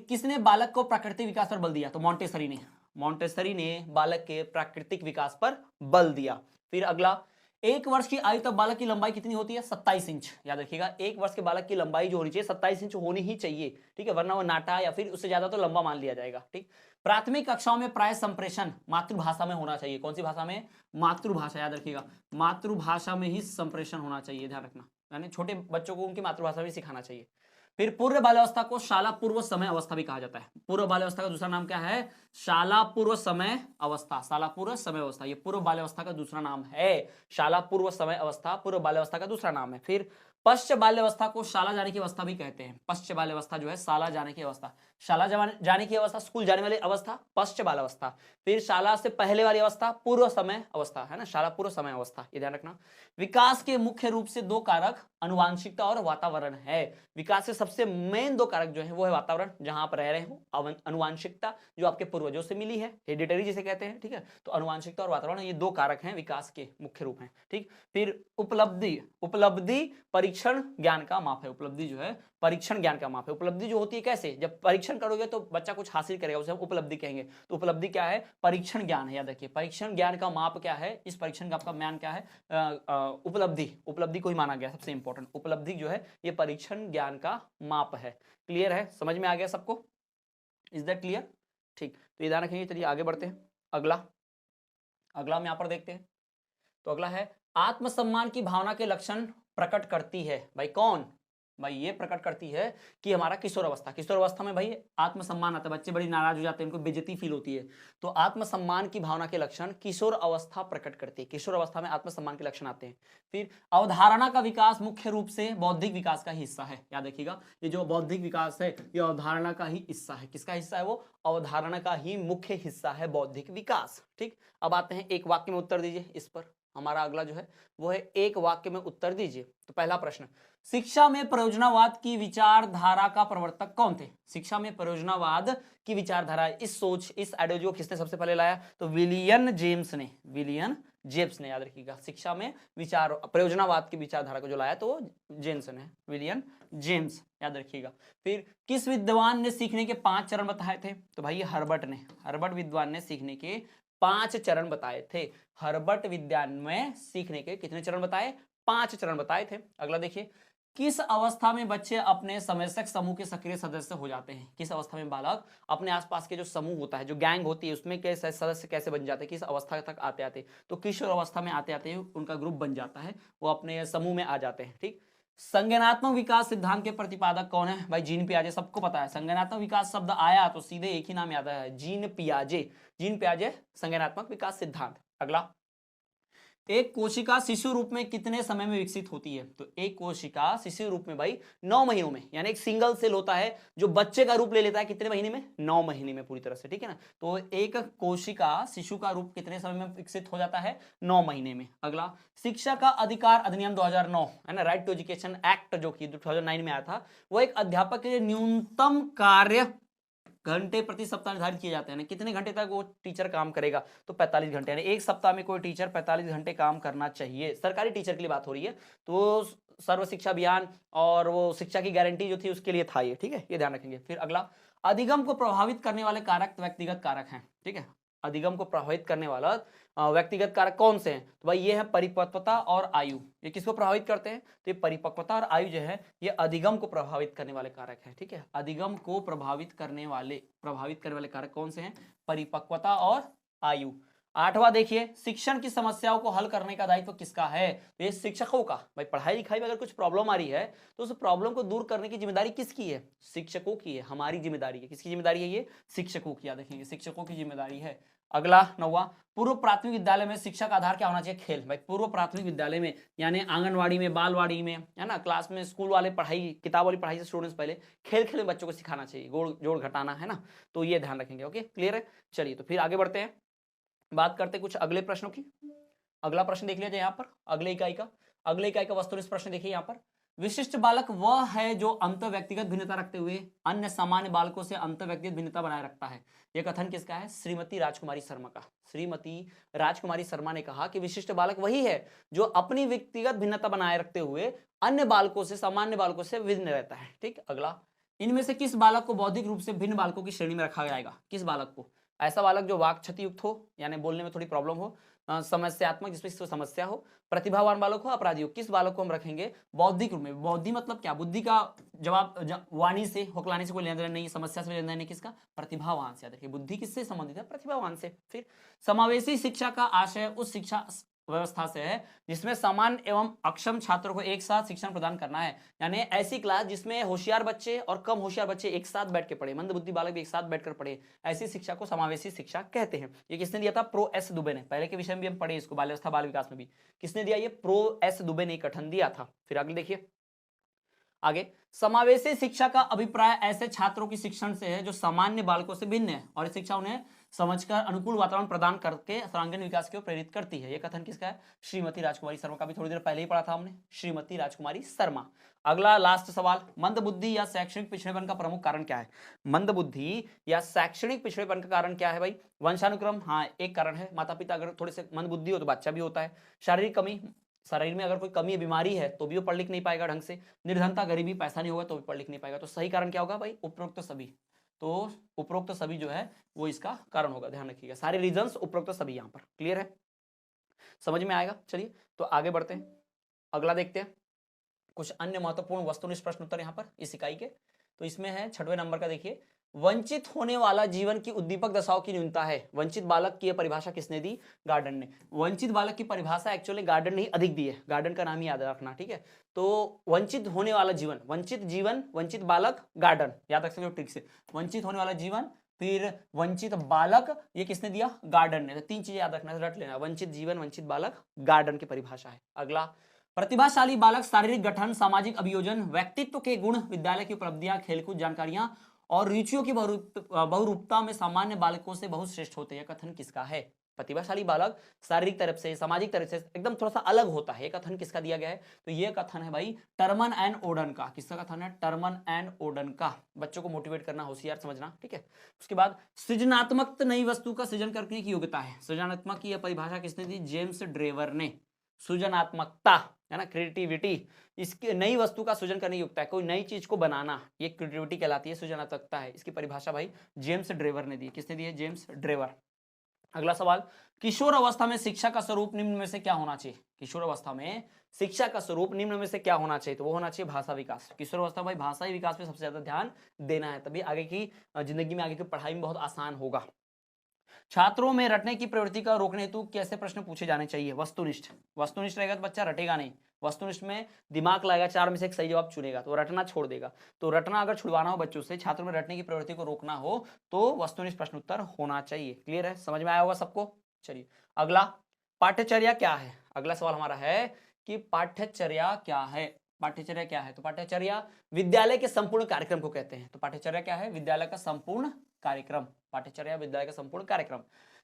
किसने बालक को प्राकृतिक विकास पर बल दिया? तो मॉन्टेसरी ने। मॉन्टेसरी ने बालक के प्राकृतिक विकास पर बल दिया। फिर अगला, 1 वर्ष की आयु तक बालक की लंबाई कितनी होती है? 27 इंच। याद रखिएगा, 1 वर्ष के बालक की लंबाई जो होनी चाहिए 27 इंच होनी ही चाहिए। ठीक है, वरना वो नाटा या फिर उससे ज्यादा तो लंबा मान लिया जाएगा। ठीक, प्राथमिक कक्षाओं में प्राय संप्रेषण मातृभाषा में होना चाहिए। कौन सी भाषा में? मातृभाषा। याद रखिएगा, मातृभाषा में ही संप्रेषण होना चाहिए, ध्यान रखना। यानी छोटे बच्चों को उनकी मातृभाषा भी सिखाना चाहिए। फिर पूर्व बाल्यावस्था को शाला पूर्व समय अवस्था भी कहा जाता है। पूर्व बाल्यावस्था का दूसरा नाम क्या है? शाला पूर्व समय अवस्था। शाला पूर्व समय अवस्था, ये पूर्व बाल्यावस्था का दूसरा नाम है। शाला पूर्व समय अवस्था पूर्व बाल्यावस्था का दूसरा नाम है। फिर पश्च बाल्यावस्था को शाला जाने की अवस्था भी कहते हैं। पश्च बाल्यावस्था जो है शाला जाने की अवस्था। शाला जाने की अवस्था, स्कूल जाने वाली अवस्था पश्च बाल्यावस्था। फिर शाला से पहले वाली अवस्था पूर्व समय अवस्था, है ना, शाला पूर्व समय अवस्था, ये ध्यान रखना। विकास के मुख्य रूप से 2 कारक आनुवांशिकता और वातावरण है। विकास के सबसे मेन 2 कारक जो है वो है वातावरण, जहां आप रह रहे हो, आनुवांशिकता जो आपके पूर्वजों से मिली है, हेरिडिटरी जिसे कहते हैं। ठीक है, तो आनुवांशिकता और वातावरण ये 2 कारक हैं विकास के मुख्य रूप हैं। ठीक, फिर उपलब्धि। उपलब्धि परीक्षण ज्ञान का माप है। उपलब्धि जो है परीक्षण ज्ञान का माप है। उपलब्धि जो होती है कैसे? जब परीक्षण करोगे तो बच्चा कुछ हासिल करेगा, उसे हम उपलब्धि कहेंगे। तो उपलब्धि क्या है? परीक्षण ज्ञान है। याद रखिए, परीक्षण ज्ञान का माप क्या है? इस परीक्षण का आपका ज्ञान क्या है? उपलब्धि। उपलब्धि को ही माना गया सबसे इंपॉर्टेंट। उपलब्धि जो है ये परीक्षण ज्ञान का माप है। क्लियर है? समझ में आ गया सबको? Is that clear? ठीक, तो ये ध्यान रखेंगे। चलिए आगे बढ़ते हैं। अगला हम यहां पर देखते हैं। तो अगला है, आत्मसम्मान की भावना के लक्षण प्रकट करती है। भाई कौन? भाई ये प्रकट करती है कि हमारा किशोर अवस्था। किशोर अवस्था में भाई आत्मसम्मान आता है, बच्चे बड़ी नाराज हो जाते हैं, उनको बेइज्जती फील होती है। तो आत्मसम्मान की भावना के लक्षण किशोर अवस्था प्रकट करती है। किशोर अवस्था में आत्मसम्मान के लक्षण आते हैं। फिर अवधारणा का विकास मुख्य रूप से बौद्धिक विकास का ही हिस्सा है। याद रखिएगा, ये जो बौद्धिक विकास है ये अवधारणा का ही हिस्सा है। किसका हिस्सा है? वो अवधारणा का ही मुख्य हिस्सा है बौद्धिक विकास। ठीक, अब आते हैं, एक वाक्य में उत्तर दीजिए इस पर। हमारा अगला जो है वो है, एक वाक्य में उत्तर दीजिए। तो पहला प्रश्न, शिक्षा में परियोजनावाद की विचारधारा का प्रवर्तक कौन थे? शिक्षा में परियोजनावाद की विचारधारा, इस सोच, इस आइडियोलॉजी को किसने सबसे पहले लाया? तो विलियम जेम्स ने। विलियम जेम्स ने, याद रखिएगा, शिक्षा में परियोजनावाद की विचारधारा को जो लाया तो वो जेम्स ने, विलियम जेम्स, याद रखिएगा। फिर किस विद्वान ने सीखने के 5 चरण बताए थे? तो भाई हर्बर्ट ने। हर्बर्ट विद्वान ने सीखने के 5 चरण बताए थे। हर्बर्ट विद्वान में सीखने के कितने चरण बताए? 5 चरण बताए थे। अगला देखिए, किस अवस्था में बच्चे अपने समवयस्क समूह के सक्रिय सदस्य हो जाते हैं? किस अवस्था में बालक अपने आसपास के जो समूह होता है, जो गैंग होती है, उसमें कैसे सदस्य कैसे बन जाते हैं? किस अवस्था तक आते आते? तो किशोर अवस्था में आते आते उनका ग्रुप बन जाता है, वो अपने समूह में आ जाते हैं। ठीक, संज्ञानात्मक विकास सिद्धांत के प्रतिपादक कौन है? भाई जीन पियाजे, सबको पता है। संज्ञानात्मक विकास शब्द आया तो सीधे एक ही नाम याद है, जीन पियाजे। जीन पियाजे संज्ञानात्मक विकास सिद्धांत। अगला, एक कोशिका शिशु रूप में कितने समय में विकसित होती है? तो एक कोशिका शिशु रूप में भाई 9 महीनों में, यानी एक सिंगल सेल होता है जो बच्चे का रूप ले लेता है। कितने महीने में? 9 महीने में पूरी तरह से। ठीक है ना, तो एक कोशिका शिशु का रूप कितने समय में विकसित हो जाता है? 9 महीने में। अगला, शिक्षा का अधिकार अधिनियम 2009 है ना, राइट टू एजुकेशन एक्ट जो कि 2009 में आया था, वो एक अध्यापक के न्यूनतम कार्य घंटे प्रति सप्ताह निर्धारित किए जाते हैं। कितने घंटे तक वो टीचर काम करेगा? तो 45 घंटे, यानी एक सप्ताह में कोई टीचर 45 घंटे काम करना चाहिए। सरकारी टीचर के लिए बात हो रही है। तो सर्व शिक्षा अभियान और वो शिक्षा की गारंटी जो थी उसके लिए था ये। ठीक है, ये ध्यान रखेंगे। फिर अगला, अधिगम को प्रभावित करने वाले कारक व्यक्तिगत कारक हैं। ठीक है, अधिगम को प्रभावित करने वाला व्यक्तिगत कारक कौन से हैं? तो भाई ये है परिपक्वता और आयु। ये किसको प्रभावित करते हैं? तो ये परिपक्वता और आयु जो है ये अधिगम को प्रभावित करने वाले कारक है। ठीक है, अधिगम को प्रभावित करने वाले कारक कौन से हैं? परिपक्वता और आयु। 8वां देखिए, शिक्षण की समस्याओं को हल करने का दायित्व किसका है? तो ये शिक्षकों का। भाई पढ़ाई लिखाई में अगर कुछ प्रॉब्लम आ रही है तो उस प्रॉब्लम को दूर करने की जिम्मेदारी किसकी है? शिक्षकों की है, हमारी जिम्मेदारी है। किसकी जिम्मेदारी है? ये शिक्षकों की। याद रखेंगे, शिक्षकों की जिम्मेदारी है। अगला 9वां, पूर्व प्राथमिक विद्यालय में शिक्षा का आधार क्या होना चाहिए? खेल। भाई पूर्व प्राथमिक विद्यालय में यानी आंगनवाड़ी में, बालवाड़ी में, है ना, क्लास में, स्कूल वाले पढ़ाई, किताब वाली पढ़ाई से स्टूडेंट्स पहले खेल खेल में बच्चों को सिखाना चाहिए, जोड़ घटाना, है ना, तो ये ध्यान रखेंगे। ओके, क्लियर है। चलिए तो फिर आगे बढ़ते हैं, बात करते हैं कुछ अगले प्रश्नों की। अगला प्रश्न देख लिया जाए यहाँ पर, अगले इकाई का वस्तुनिष्ठ प्रश्न देखिए यहाँ पर। विशिष्ट बालक वह है जो अंतर व्यक्तिगत भिन्नता रखते हुए अन्य सामान्य बालकों से अंतर व्यक्तिगत भिन्नता बनाए रखता है। यह कथन किसका है? श्रीमती राजकुमारी शर्मा का। श्रीमती राजकुमारी शर्मा ने कहा कि विशिष्ट बालक वही है जो अपनी व्यक्तिगत भिन्नता बनाए रखते हुए अन्य बालकों से, सामान्य बालकों से भिन्न रहता है। ठीक, अगला, इनमें से किस बालक को बौद्धिक रूप से भिन्न बालकों की श्रेणी में रखा जाएगा? किस बालक को? ऐसा बालक जो वाक क्षति युक्त हो, यानी बोलने में थोड़ी प्रॉब्लम हो, समस्यात्मक, जिसमें समस्या हो, प्रतिभावान बालक हो, अपराधी हो, किस बालक को हम रखेंगे बौद्धिक रूप में? बौद्धि मतलब क्या? बुद्धि का जवाब वाणी से, होकलाने से कोई लेना देना नहीं, समस्या से लेना देना नहीं, किसका? प्रतिभावान से। याद रखिए, बुद्धि किससे संबंधित है? प्रतिभावान से। फिर समावेशी शिक्षा का आशय उस शिक्षा व्यवस्था से है जिसमें सामान्य एवं अक्षम छात्रों को एक साथ शिक्षण प्रदान करना है, यानी ऐसी क्लास जिसमें होशियार बच्चे और कम होशियार बच्चे एक साथ बैठ के पढ़े, मंदबुद्धि बालक भी एक साथ बैठकर पढ़े, ऐसी शिक्षा को समावेशी शिक्षा कहते हैं। ये किसने दिया था? प्रो एस दुबे ने। पहले के विषय में भी हम पढ़े इसको, बाल व्यवस्था बाल विकास में भी। किसने दिया? ये प्रो एस दुबे ने कथन दिया था। फिर आगे देखिए, आगे, समावेशी शिक्षा का अभिप्राय ऐसे छात्रों की शिक्षण से है जो सामान्य बालकों से भिन्न है और शिक्षा उन्हें समझकर अनुकूल वातावरण प्रदान करके सर्वांगीण विकास की ओर प्रेरित करती है। यह कथन किसका है? श्रीमती राजकुमारी शर्मा का। भी थोड़ी देर पहले ही पढ़ा था हमने, श्रीमती राजकुमारी शर्मा। अगला लास्ट सवाल, मंदबुद्धि या शैक्षणिक पिछड़ेपन का प्रमुख कारण क्या है? मंदबुद्धि या शैक्षणिक पिछड़ेपन का कारण क्या है भाई? वंशानुक्रम, हाँ एक कारण है। माता पिता अगर थोड़े से मंदबुद्धि हो तो बच्चा भी होता है। शारीरिक कमी, शरीर में अगर कोई कमी बीमारी है तो भी वो पढ़ लिख नहीं पाएगा ढंग से। निर्धनता, गरीबी, पैसा नहीं होगा तो भी पढ़ लिख नहीं पाएगा। तो सही कारण क्या होगा भाई? उपरोक्त सभी। तो उपरोक्त सभी जो है वो इसका कारण होगा, ध्यान रखिएगा। सारे रीजंस उपरोक्त सभी यहाँ पर। क्लियर है, समझ में आएगा। चलिए तो आगे बढ़ते हैं, अगला देखते हैं कुछ अन्य महत्वपूर्ण वस्तुनिष्ठ प्रश्न उत्तर यहाँ पर इस इकाई के। तो इसमें है 6वें नंबर का, देखिए, वंचित होने वाला जीवन की उद्दीपक दशाओं की न्यूनता है। वंचित बालक की परिभाषा किसने दी? गार्डन ने। वंचित बालक की परिभाषा एक्चुअली गार्डन ने ही अधिक दी है, गार्डन का नाम ही याद रखना, ठीक है। तो वंचित होने वाला जीवन, वंचित जीवन, वंचित बालक, गार्डन, याद रख सकते हो ट्रिक से। वंचित होने वाला जीवन, फिर वंचित बालक, ये किसने दिया? गार्डन ने। तो तीन चीजें याद रखना, रट लेना, वंचित जीवन, वंचित बालक, गार्डन की परिभाषा है। अगला, प्रतिभाशाली बालक शारीरिक गठन, सामाजिक अभियोजन, व्यक्तित्व के गुण, विद्यालय की उपलब्धियां, खेलकूद जानकारियां और रुचियों की बहुरूपता में सामान्य बालकों से बहुत श्रेष्ठ होते हैं। कथन किसका है? प्रतिभाशाली बालक शारीरिक तरफ से, सामाजिक तरफ से एकदम थोड़ा सा अलग होता है। कथन किसका दिया गया है? तो ये कथन है भाई टर्मन एंड ओडन का। किसका कथन है? टर्मन एंड ओडन का। बच्चों को मोटिवेट करना, होशियार समझना, ठीक है। उसके बाद सृजनात्मक नई वस्तु का सृजन करने की योग्यता है। सृजनात्मक की यह परिभाषा किसने दी? जेम्स ड्रेवर ने। सृजनात्मकता है ना, क्रिएटिविटी, इसकी नई वस्तु का सृजन करने की योग्यता है, कोई नई चीज को बनाना, ये क्रिएटिविटी कहलाती है, सृजनात्मकता है। इसकी परिभाषा भाई जेम्स ड्रेवर ने दी। किसने दी है? James Drever. अगला सवाल, किशोर अवस्था में शिक्षा का स्वरूप निम्न में से क्या होना चाहिए? किशोर अवस्था में शिक्षा का स्वरूप निम्न में से क्या होना चाहिए? तो वो होना चाहिए भाषा विकास। किशोर अवस्था भाई भाषाई विकास पे सबसे ज्यादा ध्यान देना है, तभी आगे की जिंदगी में, आगे की पढ़ाई में बहुत आसान होगा। छात्रों में रटने की प्रवृत्ति का रोकने हेतु कैसे प्रश्न पूछे जाने चाहिए? वस्तुनिष्ठ। वस्तुनिष्ठ रहेगा तो बच्चा रटेगा नहीं, वस्तुनिष्ठ में दिमाग लगाएगा, 4 में से एक सही जवाब चुनेगा, तो रटना छोड़ देगा। तो रटना अगर छुड़वाना हो बच्चों से, छात्रों में रटने की प्रवृत्ति को रोकना हो तो वस्तुनिष्ठ प्रश्न उत्तर होना चाहिए। क्लियर है, समझ में आया होगा सबको। चलिए अगला, पाठ्यचर्या क्या है? अगला सवाल हमारा है कि पाठ्यचर्या क्या है? पाठ्यचर्या क्या है? तो पाठ्यचर्या विद्यालय के संपूर्ण कार्यक्रम को कहते हैं। तो पाठ्यचर्या क्या है? विद्यालय का संपूर्ण कार्यक्रम। पाठ्यचर्या विद्यालय का संपूर्ण कार्यक्रम।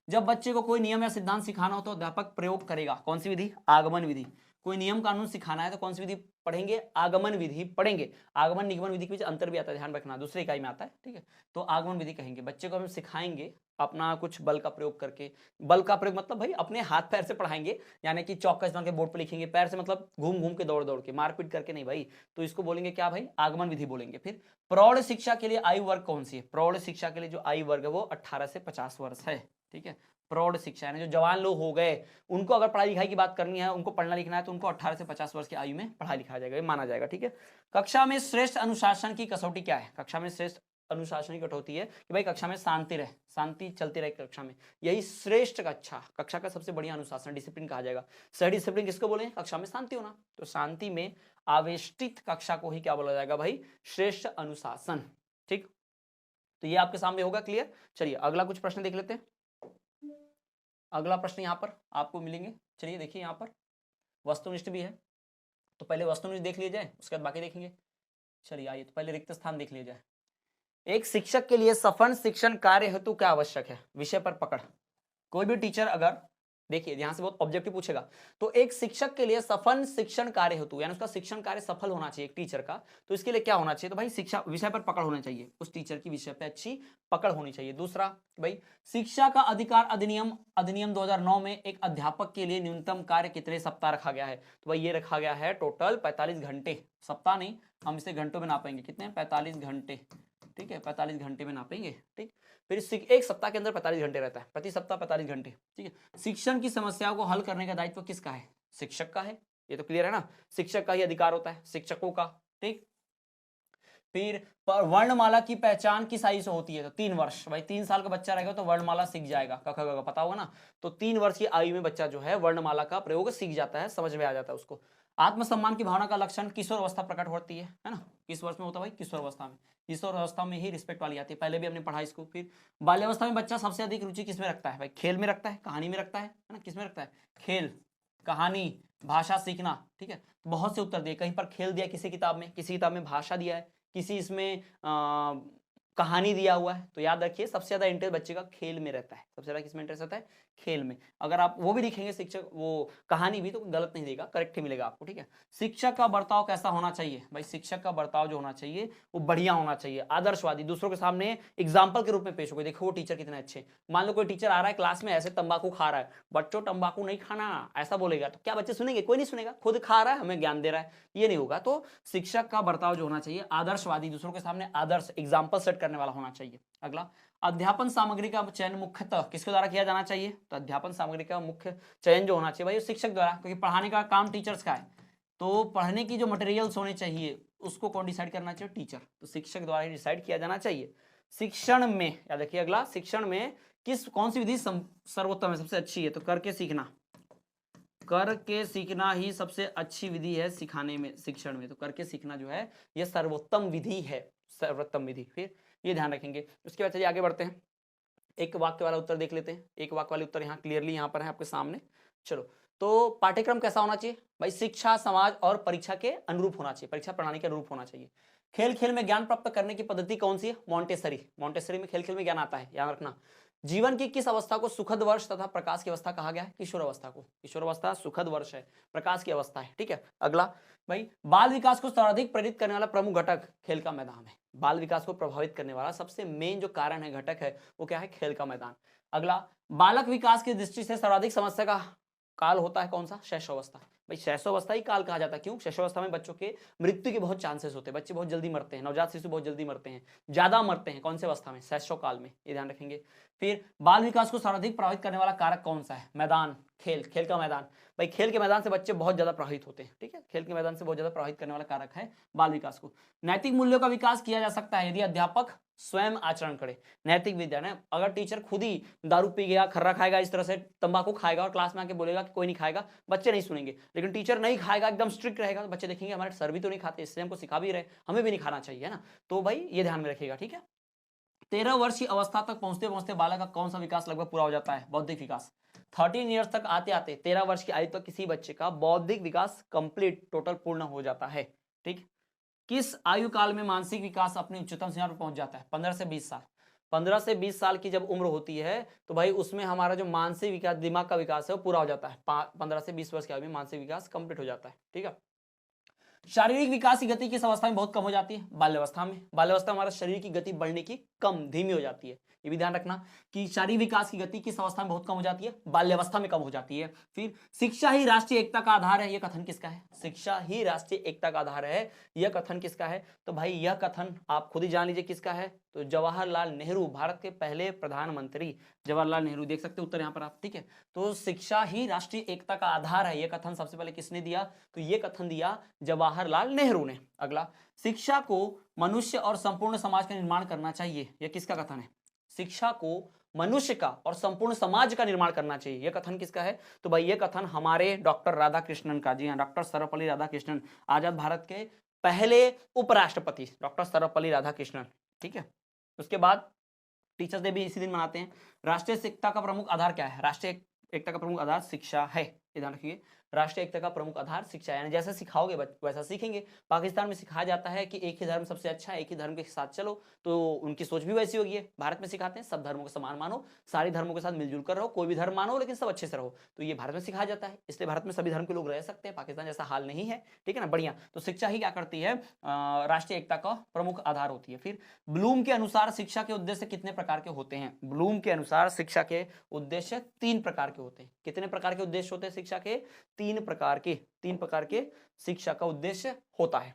जब बच्चे को कोई नियम या सिद्धांत सिखाना हो तो अध्यापक प्रयोग करेगा कौन सी विधि? आगमन विधि। कोई नियम कानून सिखाना है तो कौन सी विधि पढ़ेंगे? आगमन विधि पढ़ेंगे। आगमन निगमन विधि के बीच अंतर भी आता है, ध्यान रखना, दूसरे इकाई में आता है, ठीक है। तो आगमन विधि कहेंगे। बच्चे को हम सिखाएंगे अपना कुछ बल का प्रयोग करके। बल का प्रयोग मतलब भाई अपने हाथ पैर से पढ़ाएंगे, यानी कि चौक का इस्तेमाल के बोर्ड पर लिखेंगे। पैर से मतलब घूम घूम के, दौड़ दौड़ के, मारपीट करके नहीं भाई। तो इसको बोलेंगे क्या भाई? आगमन विधि बोलेंगे। फिर प्रौढ़ शिक्षा के लिए आयु वर्ग कौन सी है? प्रौढ़ शिक्षा के लिए जो आयु वर्ग है वो 18 से 50 वर्ष है, ठीक है। प्रौढ़ शिक्षा यानी जो जवान लोग हो गए, उनको अगर पढ़ाई लिखाई की बात करनी है, उनको पढ़ना लिखना है, तो उनको 18 से 50 वर्ष की आयु में पढ़ाई लिखाया जाएगा, माना जाएगा, ठीक है। कक्षा में श्रेष्ठ अनुशासन की कसौटी क्या है? कक्षा में श्रेष्ठ अनुशासन की कटौती है कि भाई कक्षा में शांति रहे, शांति चलती रहे कक्षा में, यही श्रेष्ठ कक्षा का सबसे बढ़िया अनुशासन, डिसिप्लिन कहा जाएगा। सही डिसिप्लिन किसको बोले? कक्षा में शांति होना। तो शांति में आवेष्टित कक्षा को ही क्या बोला जाएगा भाई? श्रेष्ठ अनुशासन, ठीक। तो ये आपके सामने होगा, क्लियर। चलिए अगला कुछ प्रश्न देख लेते हैं। अगला प्रश्न यहाँ पर आपको मिलेंगे। चलिए देखिए यहाँ पर वस्तुनिष्ठ भी है, तो पहले वस्तुनिष्ठ देख लिया जाए, उसके बाद बाकी देखेंगे। चलिए आइए, तो पहले रिक्त स्थान देख लिया जाए। एक शिक्षक के लिए सफल शिक्षण कार्य हेतु क्या आवश्यक है? विषय पर पकड़। कोई भी टीचर अगर, देखिए यहां से बहुत ऑब्जेक्टिव पूछेगा, तो एक शिक्षक के लिए सफल शिक्षण कार्य हेतु यानी उसका शिक्षण कार्य सफल होना चाहिए एक टीचर का, तो इसके लिए क्या होना चाहिए? तो भाई शिक्षा विषय पर पकड़ होना चाहिए, उस टीचर की विषय पे अच्छी पकड़ होनी चाहिए। दूसरा भाई, शिक्षा का अधिकार अधिनियम 2009 में एक अध्यापक के लिए न्यूनतम कार्य कितने सप्ताह रखा गया है? तो भाई ये रखा गया है टोटल 45 घंटे, सप्ताह नहीं, हम इसे घंटों में नापेंगे, कितने? 45 घंटे, ठीक है, 45 घंटे में नापेंगे, ठीक। फिर एक सप्ताह के अंदर 45 घंटे रहता है, प्रति सप्ताह 45 घंटे, ठीक है। शिक्षण की समस्याओं को हल करने का दायित्व किसका है? शिक्षक का है, ये तो क्लियर है ना, शिक्षक का ही अधिकार होता है, शिक्षकों का, ठीक। फिर वर्णमाला की पहचान किस आयु से होती है? तो 3 वर्ष, भाई 3 साल का बच्चा रहेगा तो वर्णमाला सीख जाएगा, क ख ग घ पता होगा ना, तो 3 वर्ष की आयु में बच्चा जो है वर्णमाला का प्रयोग सीख जाता है, समझ में आ जाता है उसको। आत्मसम्मान की भावना का लक्षण किशोर अवस्था प्रकट होती है ना, किस वर्ष में होता है भाई? किशोर अवस्था में, किशोर अवस्था में ही रिस्पेक्ट वाली आती है, पहले भी हमने पढ़ा इसको। फिर बाल्यावस्था में बच्चा सबसे अधिक रुचि किस में रखता है? भाई खेल में रखता है, कहानी में रखता है ना, किस में रखता है? खेल, कहानी, भाषा सीखना, ठीक है। बहुत से उत्तर दिए, कहीं पर खेल दिया किसी किताब में, किसी किताब में भाषा दिया है, किसी इसमें कहानी दिया हुआ है, तो याद रखिए सबसे ज्यादा इंटरेस्ट बच्चे का खेल में रहता है, सबसे ज्यादा किसमें इंटरेस्ट रहता है? खेल में। अगर आप वो भी लिखेंगे शिक्षक वो कहानी भी, तो गलत नहीं देगा, करेक्ट ही मिलेगा आपको, ठीक है। शिक्षक का बर्ताव कैसा होना चाहिए? भाई शिक्षक का बर्ताव जो होना चाहिए वो बढ़िया होना चाहिए, आदर्शवादी, दूसरों के सामने एग्जाम्पल के रूप में पेश हो गए, देखो वो टीचर कितने अच्छे। मान लो कोई टीचर आ रहा है क्लास में ऐसे तंबाकू खा रहा है, बच्चों तंबाकू नहीं खाना ऐसा बोलेगा, तो क्या बच्चे सुनेंगे? कोई नहीं सुनेगा, खुद खा रहा है हमें ज्ञान दे रहा है, ये नहीं होगा। तो शिक्षक का बर्ताव जो होना चाहिए आदर्शवादी, दूसरों के सामने आदर्श एग्जाम्पल सेट करने वाला होना चाहिए। अगला, अध्यापन सामग्री का चयन मुख्यतः किसके द्वारा किया जाना चाहिए? तो अध्यापन सामग्री का मुख्य चयन जो होना चाहिए भाई शिक्षक द्वारा, क्योंकि पढ़ाने का काम टीचर्स का है, तो पढ़ने की जो मटेरियल्स होने चाहिए उसको कौन डिसाइड करना चाहिए? टीचर, तो शिक्षक द्वारा ही डिसाइड किया जाना चाहिए। शिक्षण में याद रखिए, अगला, शिक्षण में कौन सी विधि सर्वोत्तम है, सबसे अच्छी है? तो करके सीखना, करके सीखना ही सबसे अच्छी विधि है सिखाने में, शिक्षण में, तो करके सीखना जो है यह सर्वोत्तम विधि है, सर्वोत्तम विधि। फिर ये ध्यान रखेंगे। उसके बाद चलिए आगे बढ़ते हैं, एक वाक्य वाला उत्तर देख लेते हैं, एक वाक्य वाले उत्तर यहाँ क्लियरली यहाँ पर है आपके सामने। चलो, तो पाठ्यक्रम कैसा होना चाहिए? भाई शिक्षा समाज और परीक्षा के अनुरूप होना चाहिए, परीक्षा प्रणाली के अनुरूप होना चाहिए। खेल खेल में ज्ञान प्राप्त करने की पद्धति कौन सी है? मॉन्टेसरी, मॉन्टेसरी में खेल खेल में ज्ञान आता है, याद रखना। जीवन की किस अवस्था को सुखद वर्ष तथा प्रकाश की अवस्था कहा गया है? किशोर अवस्था को, किशोर अवस्था सुखद वर्ष है, प्रकाश की अवस्था है, ठीक है। अगला भाई, बाल विकास को सर्वाधिक प्रेरित करने वाला प्रमुख घटक खेल का मैदान है, बाल विकास को प्रभावित करने वाला सबसे मेन जो कारण है, घटक है, वो क्या है? खेल का मैदान। अगला, बालक विकास की दृष्टि से सर्वाधिक समस्या का काल होता है कौन सा? शैशवावस्था। भाई शैशवावस्था ही काल कहा जाता है, क्यों? शैशवावस्था में बच्चों के मृत्यु के बहुत चांसेस होते हैं, बच्चे बहुत जल्दी मरते हैं, नवजात शिशु बहुत जल्दी मरते हैं, ज्यादा मरते हैं, कौन से अवस्था में? शैशव काल में, ये ध्यान रखेंगे। फिर बाल विकास को सर्वाधिक प्रभावित करने वाला कारक कौन सा है? मैदान, खेल, खेल का मैदान। भाई खेल के मैदान से बच्चे बहुत ज्यादा प्रभावित होते हैं, ठीक है, खेल के मैदान से बहुत ज्यादा प्रभावित करने वाला कारक है बाल विकास को। नैतिक मूल्यों का विकास किया जा सकता है यदि अध्यापक स्वयं आचरण करे, नैतिक विद्या ना, अगर टीचर खुद ही दारू पी गया, खर्रा खाएगा, इस तरह से तंबाकू खाएगा और क्लास में आके बोलेगा कि कोई नहीं खाएगा, बच्चे नहीं सुनेंगे। लेकिन टीचर नहीं खाएगा, एकदम स्ट्रिक्ट रहेगा, तो बच्चे देखेंगे हमारे सर भी तो नहीं खाते, इसलिए हमको सिखा भी रहे, हमें भी नहीं खाना चाहिए ना। तो भाई ये ध्यान में रखिएगा, ठीक है। 13 वर्ष की अवस्था तक पहुंचते पहुंचते बालक का कौन सा विकास लगभग पूरा हो जाता है? बौद्धिक विकास। 13 ईयर्स तक आते आते 13 वर्ष की आयु तक किसी बच्चे का बौद्धिक विकास कंप्लीट टोटल पूर्ण हो जाता है, ठीक। किस आयु काल में मानसिक विकास अपनी उच्चतम सीमा पर पहुंच जाता है? 15 से 20 साल। 15 से 20 साल की जब उम्र होती है तो भाई उसमें हमारा जो मानसिक विकास, दिमाग का विकास है वो पूरा हो जाता है। 15 से 20 वर्ष की आयु में मानसिक विकास कंप्लीट हो जाता है, ठीक है। शारीरिक विकास की गति किस अवस्था में बहुत कम हो जाती है? बाल्यावस्था में। बाल्यावस्था में हमारा शरीर की गति बढ़ने की कम, धीमी हो जाती है, ये भी ध्यान रखना कि शारीरिक विकास की गति किस अवस्था में बहुत कम हो जाती है? बाल्यावस्था में कम हो जाती है। फिर शिक्षा ही राष्ट्रीय एकता का आधार है, यह कथन किसका है? शिक्षा ही राष्ट्रीय एकता का आधार है, यह कथन किसका है? तो भाई यह कथन आप खुद ही जान लीजिए किसका है, तो जवाहरलाल नेहरू, भारत के पहले प्रधानमंत्री जवाहरलाल नेहरू, देख सकते उत्तर यहाँ पर आप, ठीक है। तो शिक्षा ही राष्ट्रीय एकता का आधार है, यह कथन सबसे पहले किसने दिया? तो यह कथन दिया जवाहरलाल नेहरू ने। अगला, शिक्षा को मनुष्य और संपूर्ण समाज का निर्माण करना चाहिए, यह किसका कथन है? शिक्षा को मनुष्य का और संपूर्ण समाज का निर्माण करना चाहिए, यह कथन किसका है? तो भाई यह कथन हमारे डॉक्टर राधाकृष्णन का। जी हाँ, डॉक्टर सर्वपल्ली राधाकृष्णन, आजाद भारत के पहले उपराष्ट्रपति डॉक्टर सर्वपल्ली राधाकृष्णन, ठीक है। उसके बाद टीचर्स डे भी इसी दिन मनाते हैं। राष्ट्रीय एकता का प्रमुख आधार क्या है? राष्ट्रीय एकता का प्रमुख आधार शिक्षा है, ये ध्यान रखिए। राष्ट्रीय एकता का प्रमुख आधार शिक्षा, यानी जैसा सिखाओगे वैसा सीखेंगे। पाकिस्तान में सिखाया जाता है कि एक ही धर्म सबसे अच्छा है, एक ही धर्म के साथ चलो, तो उनकी सोच भी वैसी होगी। भारत में सिखाते हैं सब धर्मों को समान मानो, सारे धर्मों के साथ मिलजुल कर रहो, कोई भी धर्म मानो लेकिन सब अच्छे से रहो, तो ये भारत में सिखाया जाता है। इसलिए भारत में सभी धर्म के लोग रह सकते हैं, पाकिस्तान जैसा हाल नहीं है, ठीक है ना, बढ़िया। तो शिक्षा ही क्या करती है, राष्ट्रीय एकता का प्रमुख आधार होती है। फिर ब्लूम के अनुसार शिक्षा के उद्देश्य कितने प्रकार के होते हैं? ब्लूम के अनुसार शिक्षा के उद्देश्य 3 प्रकार के होते हैं। कितने प्रकार के उद्देश्य होते हैं शिक्षा के? 3 प्रकार के शिक्षा का उद्देश्य होता है।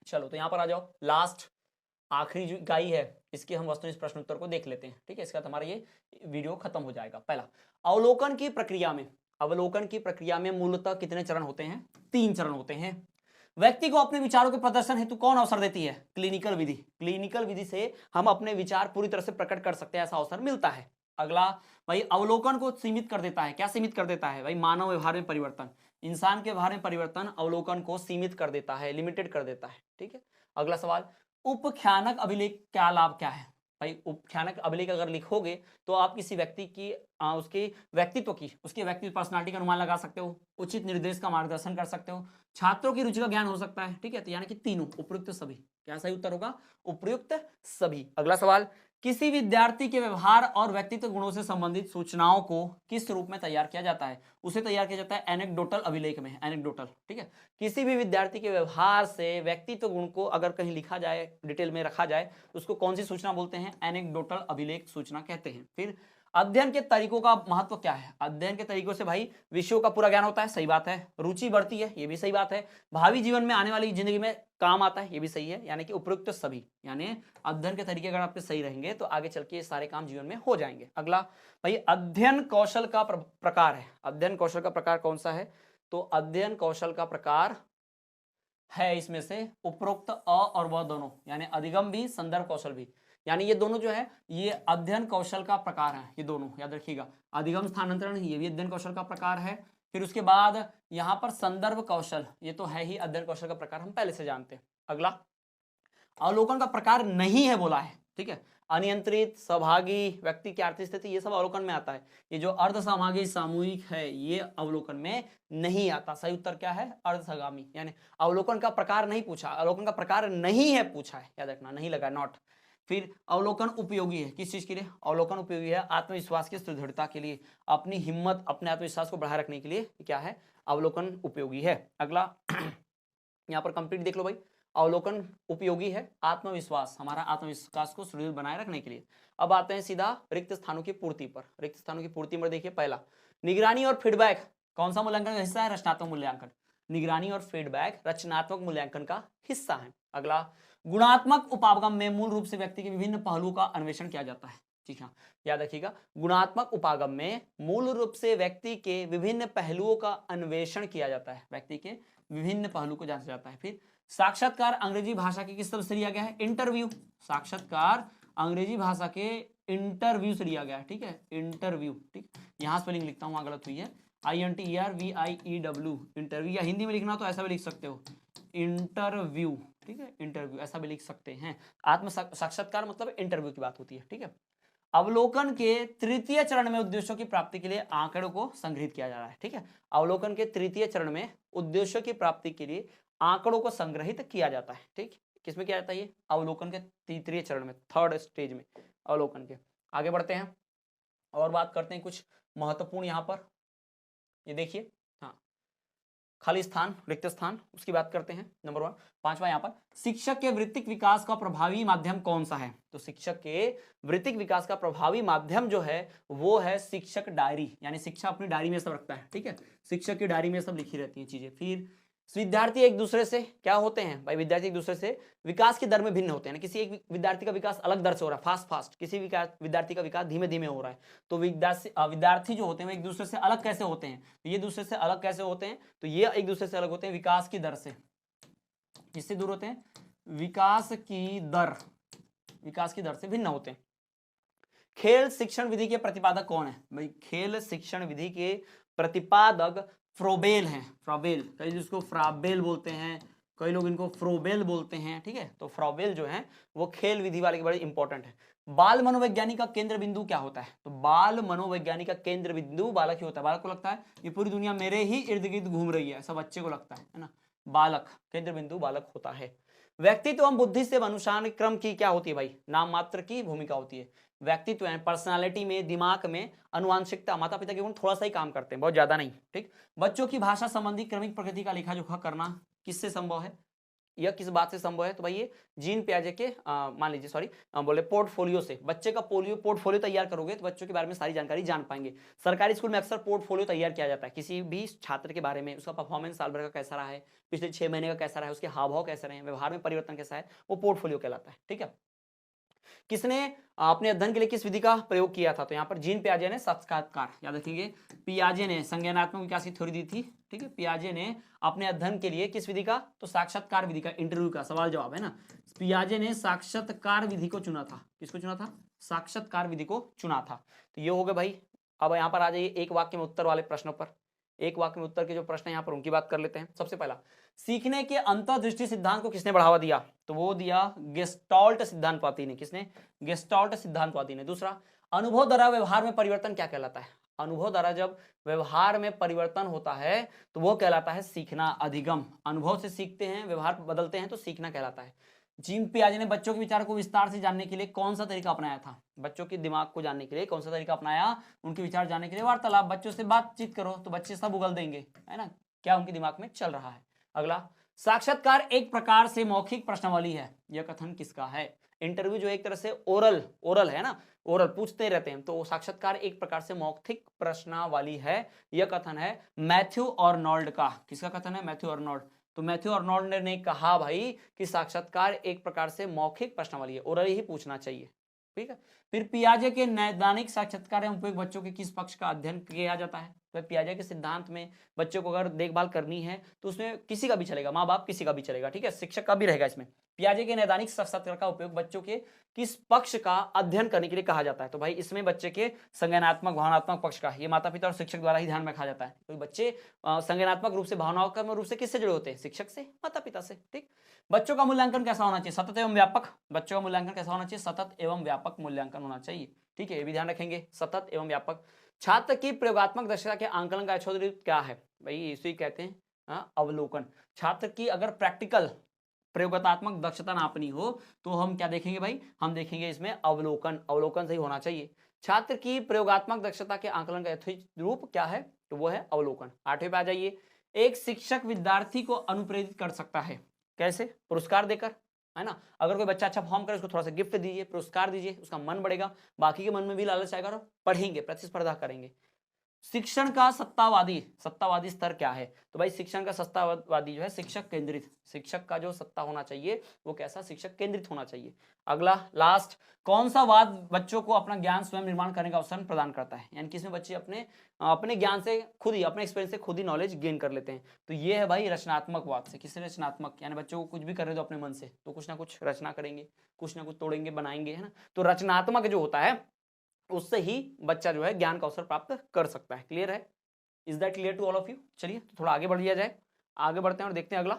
चलो तो यहां पर आ जाओ, लास्ट आखिरी जो इकाई है इसके हम वस्तुनिष्ठ प्रश्न उत्तर को देख लेते हैं, ठीक है। इसके बाद हमारा ये वीडियो खत्म हो जाएगा। पहला, अवलोकन की प्रक्रिया में मूलतः कितने चरण होते हैं? 3 चरण होते हैं। व्यक्ति को अपने विचारों के प्रदर्शन हेतु कौन अवसर देती है? क्लिनिकल विधि। क्लिनिकल विधि से हम अपने विचार पूरी तरह से प्रकट कर सकते हैं, ऐसा अवसर मिलता है। अगला भाई, अवलोकन को सीमित कर देता है। क्या सीमित कर देता है भाई? मानव व्यवहार में परिवर्तन, इंसान के व्यवहार में परिवर्तन अवलोकन को सीमित कर देता है, लिमिटेड कर देता है, ठीक है। अगला सवाल, उपख्यानक अभिलेख क्या लाभ क्या है? भाई उपख्यानक अभिलेख अगर लिखोगे तो आप किसी व्यक्ति की उसके व्यक्तित्व पर्सनालिटी का अनुमान लगा सकते हो, उचित निर्देश का मार्गदर्शन कर सकते हो, छात्रों की रुचि का ज्ञान हो सकता है, ठीक है। तो यानी कि तीनों, उपयुक्त सभी। क्या सही उत्तर होगा? उपयुक्त सभी। अगला सवाल, किसी विद्यार्थी के व्यवहार और व्यक्तित्व गुणों से संबंधित सूचनाओं को किस रूप में तैयार किया जाता है? उसे तैयार किया जाता है एनेक्डोटल अभिलेख में, एनेक्डोटल, ठीक है। किसी भी विद्यार्थी के व्यवहार से व्यक्तित्व गुण को अगर कहीं लिखा जाए, डिटेल में रखा जाए, तो उसको कौन सी सूचना बोलते हैं? एनेक्डोटल अभिलेख सूचना कहते हैं। फिर अध्ययन के तरीकों का महत्व क्या है? अध्ययन के तरीकों से भाई विषयों का पूरा ज्ञान होता है, सही बात है। रुचि बढ़ती है, ये भी सही बात है। भावी जीवन में आने वाली जिंदगी में काम आता है, ये भी सही है। यानी कि उपयुक्त सभी, यानी अध्ययन के तरीके अगर आपके सही रहेंगे तो आगे चल के ये सारे काम जीवन में हो जाएंगे। अगला भाई, अध्ययन कौशल का प्रकार है। अध्ययन कौशल का प्रकार कौन सा है? तो अध्ययन कौशल का प्रकार है इसमें से उपरोक्त अ और व दोनों, यानी अधिगम भी, संदर्भ कौशल भी, यानी ये दोनों जो है ये अध्ययन कौशल का प्रकार है। ये दोनों याद रखिएगा, अधिगम स्थानांतरण ये भी अध्ययन कौशल का प्रकार है। फिर उसके बाद यहां पर संदर्भ कौशल, ये तो है ही अध्ययन कौशल का प्रकार, हम पहले से जानते हैं। अगला, अवलोकन का प्रकार नहीं है बोला है, ठीक है। अनियंत्रित, सहभागी, व्यक्ति की आर्थिक स्थिति, ये सब अवलोकन में आता है। ये जो अर्ध सहभागी, सामूहिक है, ये अवलोकन में नहीं आता। सही उत्तर क्या है? अर्ध सहगामी। यानी अवलोकन का प्रकार नहीं पूछा, अवलोकन का प्रकार नहीं है पूछा है, याद रखना, नहीं लगा, नॉट। फिर अवलोकन उपयोगी है, किस चीज के लिए? अवलोकन उपयोगी है आत्मविश्वास की सुदृढ़ता के लिए, अपनी हिम्मत, अपने आत्मविश्वास को बढ़ाए रखने के लिए क्या है? अवलोकन उपयोगी है। अगला यहाँ पर कंप्लीट देख लो भाई, अवलोकन उपयोगी है आत्मविश्वास, हमारा आत्मविश्वास को सुदृढ़ बनाए रखने के लिए। अब आते हैं सीधा रिक्त स्थानों की पूर्ति पर। रिक्त स्थानों की पूर्ति में देखिए, पहला, निगरानी और फीडबैक कौन सा मूल्यांकन का हिस्सा है? रचनात्मक मूल्यांकन। निगरानी और फीडबैक रचनात्मक मूल्यांकन का हिस्सा है। अगला, गुणात्मक उपागम में मूल रूप से व्यक्ति के विभिन्न पहलुओं का अन्वेषण किया जाता है। ठीक है, याद रखिएगा, गुणात्मक उपागम में मूल रूप से व्यक्ति के विभिन्न पहलुओं का अन्वेषण किया जाता है, व्यक्ति के विभिन्न पहलू को जांचा जाता है। फिर साक्षात्कार अंग्रेजी भाषा के किस शब्द से लिया गया है? इंटरव्यू। साक्षात्कार अंग्रेजी भाषा के इंटरव्यू से लिया गया है, ठीक है, इंटरव्यू, ठीक। यहां स्पेलिंग लिखता हूं, वहां गलत हुई है, INTERVIEW, इंटरव्यू। या हिंदी में लिखना तो ऐसा भी लिख सकते हो, इंटरव्यू, ठीक है, इंटरव्यू ऐसा भी लिख सकते हैं। आत्म साक्षात्कार मतलब इंटरव्यू की बात होती है, ठीक है। अवलोकन के तृतीय चरण में उद्देश्यों की प्राप्ति के लिए आंकड़ों को संग्रहित किया जा रहा है, ठीक है। अवलोकन के तृतीय चरण में उद्देश्यों की प्राप्ति के लिए आंकड़ों को संग्रहित किया जाता है, ठीक। किसमें किया जाता है ये? अवलोकन के तृतीय चरण में, थर्ड स्टेज में अवलोकन के। आगे बढ़ते हैं और बात करते हैं कुछ महत्वपूर्ण यहाँ पर, ये देखिए, हाँ, खाली स्थान, रिक्त स्थान, उसकी बात करते हैं। नंबर 1, 5वां यहाँ पर, शिक्षक के वृत्तिक विकास का प्रभावी माध्यम कौन सा है? तो शिक्षक के वृत्तिक विकास का प्रभावी माध्यम जो है वो है शिक्षक डायरी, यानी शिक्षा अपनी डायरी में सब रखता है, ठीक है, शिक्षक की डायरी में सब लिखी रहती है चीजें। फिर विद्यार्थी एक दूसरे से क्या होते हैं भाई? विद्यार्थी एक दूसरे से विकास की दर में भिन्न होते हैं। किसी एक विद्यार्थी का विकास अलग दर से हो रहा है, फास्ट, किसी विद्यार्थी का विकास धीमे धीमे हो रहा है। तो विद्यार्थी जो होते हैं वो एक दूसरे से अलग कैसे होते हैं? ये दूसरे से अलग कैसे होते हैं? तो ये एक दूसरे से अलग होते हैं विकास की दर से। किससे दूर होते हैं? विकास की दर से भिन्न होते हैं। खेल शिक्षण विधि के प्रतिपादक कौन है भाई? खेल शिक्षण विधि के प्रतिपादक फ्रोबेल हैं, फ्रोबेल, कई जिसको फ्राबेल बोलते हैं, कई लोग इनको फ्रोबेल बोलते हैं, ठीक है। तो फ्रोबेल जो है वो खेल विधि वाले के बड़े इंपॉर्टेंट है। बाल मनोवैज्ञानिक का केंद्र बिंदु क्या होता है? तो बाल मनोवैज्ञानिक का केंद्र बिंदु बालक ही होता है। बालक को लगता है ये पूरी दुनिया मेरे ही इर्द गिर्द घूम रही है, ऐसा बच्चे को लगता है ना। बालक, केंद्र बिंदु बालक होता है। व्यक्तित्व एवं बुद्धि से अनुसार क्रम की क्या होती है भाई? नाम मात्र की भूमिका होती है। व्यक्तित्व है पर्सनालिटी में, दिमाग में अनुवांशिकता, माता पिता के गुण थोड़ा सा ही काम करते हैं, बहुत ज्यादा नहीं। ठीक। बच्चों की भाषा संबंधी क्रमिक प्रकृति का लेखा जोखा करना किससे संभव है? यह किस बात से संभव है? तो भाई ये जीन पियाजे के मान लीजिए सॉरी बोले पोर्टफोलियो से। बच्चे का पोर्टफोलियो तैयार करोगे तो बच्चों के बारे में सारी जानकारी जान पाएंगे। सरकारी स्कूल में अक्सर पोर्टफोलियो तैयार किया जाता है किसी भी छात्र के बारे में, उसका परफॉर्मेंस साल भर का कैसा रहा है, पिछले 6 महीने का कैसा रहा है, उसके हाव भाव कैसे रहे हैं, व्यवहार में परिवर्तन कैसा है, वो पोर्टफोलियो कहलाता है। ठीक है। किसने अपने अध्ययन के लिए किस विधि का प्रयोग किया था? तो यहाँ पर जीन पियाजे ने साक्षात्कार, याद रखेंगे पियाजे ने संज्ञानात्मक विकास की थ्योरी दी थी। ठीक है। पियाजे ने अपने अध्ययन के लिए किस विधि का? तो साक्षात्कार विधि का, इंटरव्यू का सवाल जवाब है ना। पियाजे ने साक्षात्कार विधि को चुना था। किसको चुना था? साक्षात्कार विधि को चुना था। तो ये हो गए भाई। अब यहाँ पर आ जाइए एक वाक्य में उत्तर वाले प्रश्नों पर। एक वाक्य में उत्तर के जो प्रश्न है यहाँ पर उनकी बात कर लेते हैं। सबसे पहला, सीखने के अंतर्दृष्टि सिद्धांत को किसने बढ़ावा दिया? तो वो दिया गेस्टाल्ट सिद्धांतवादी ने। किसने? गेस्टाल्ट सिद्धांतवादी ने। दूसरा, अनुभव द्वारा व्यवहार में परिवर्तन क्या कहलाता है? अनुभव द्वारा जब व्यवहार में परिवर्तन होता है तो वो कहलाता है सीखना, अधिगम। अनुभव से सीखते हैं, व्यवहार बदलते हैं तो सीखना कहलाता है। जीन पियाजे ने बच्चों के विचार को विस्तार से जानने के लिए कौन सा तरीका अपनाया था? बच्चों के दिमाग को जानने के लिए कौन सा तरीका अपनाया? उनके विचार जानने के लिए वार्तालाप। बच्चों से बातचीत करो तो बच्चे सब उगल देंगे, है ना, क्या उनके दिमाग में चल रहा है। अगला, साक्षात्कार एक प्रकार से मौखिक प्रश्नावली है, यह कथन किसका है? इंटरव्यू जो एक तरह से ओरल है ना, ओरल पूछते रहते हैं, तो साक्षात्कार एक प्रकार से मौखिक प्रश्नावली है, यह कथन है मैथ्यू आर्नोल्ड का। किसका कथन है? Matthew Arnold. तो मैथ्यू आर्नोल्ड ने कहा भाई कि साक्षात्कार एक प्रकार से मौखिक प्रश्नावली है, ओरल ही पूछना चाहिए। ठीक है। फिर पियाजे के नैदानिक साक्षात्कार एवं उपयोग बच्चों के किस पक्ष का अध्ययन किया जाता है? तो पियाजे के सिद्धांत में बच्चों को अगर देखभाल करनी है तो उसमें किसी का भी चलेगा, माँ बाप किसी का भी चलेगा। ठीक है। शिक्षक का भी रहेगा इसमें। पियाजे के नैदानिक साक्षात्कार का उपयोग बच्चों के किस पक्ष का अध्ययन करने के लिए कहा जाता है? तो भाई इसमें बच्चे के संज्ञानात्मक भावनात्मक पक्ष का, ये माता पिता और शिक्षक द्वारा ही ध्यान में रखा जाता है। तो बच्चे संज्ञानात्मक रूप से, भावनात्मक रूप से किससे जुड़े होते हैं? शिक्षक से, माता पिता से। ठीक। बच्चों का मूल्यांकन कैसा होना चाहिए? सतत एवं व्यापक। बच्चों का मूल्यांकन कैसा होना चाहिए? सतत एवं व्यापक मूल्यांकन होना चाहिए। ठीक है, ये भी ध्यान रखेंगे, सतत एवं व्यापक। छात्र की प्रयोगात्मक दक्षता के आंकलन का यथोचित रूप क्या है? भाई इसे कहते हैं अवलोकन। छात्र की अगर प्रैक्टिकल प्रयोगात्मक दक्षता नापनी हो तो हम क्या देखेंगे भाई? हम देखेंगे इसमें अवलोकन। अवलोकन सही होना चाहिए। छात्र की प्रयोगात्मक दक्षता के आंकलन का यथोचित रूप क्या है? तो वो है अवलोकन। 8वें पे आ जाइए। एक शिक्षक विद्यार्थी को अनुप्रेरित कर सकता है, कैसे? पुरस्कार देकर, है ना। अगर कोई बच्चा अच्छा परफॉर्म करे उसको थोड़ा सा गिफ्ट दीजिए, पुरस्कार दीजिए, उसका मन बढ़ेगा, बाकी के मन में भी लालच आएगा और पढ़ेंगे, प्रतिस्पर्धा करेंगे। शिक्षण का सत्तावादी स्तर क्या है? तो भाई शिक्षण का सत्तावादी जो है शिक्षक केंद्रित। शिक्षक का जो सत्ता होना चाहिए वो कैसा? शिक्षक केंद्रित होना चाहिए। अगला लास्ट, कौन सा वाद बच्चों को अपना ज्ञान स्वयं निर्माण करने का अवसर प्रदान करता है? यानी किसमें बच्चे अपने ज्ञान से खुद ही, अपने एक्सपीरियंस से खुद ही नॉलेज गेन कर लेते हैं। तो ये है भाई रचनात्मक वाद से। किससे? रचनात्मक, यानी बच्चों को कुछ भी कर रहे हो अपने मन से तो कुछ ना कुछ रचना करेंगे, कुछ ना कुछ तोड़ेंगे, बनाएंगे, है ना। तो रचनात्मक जो होता है उससे ही बच्चा जो है ज्ञान का अवसर प्राप्त कर सकता है। क्लियर है? Is that clear to all of you? चलिए तो थोड़ा आगे बढ़ लिया जाए, आगे बढ़ते हैं और देखते हैं अगला।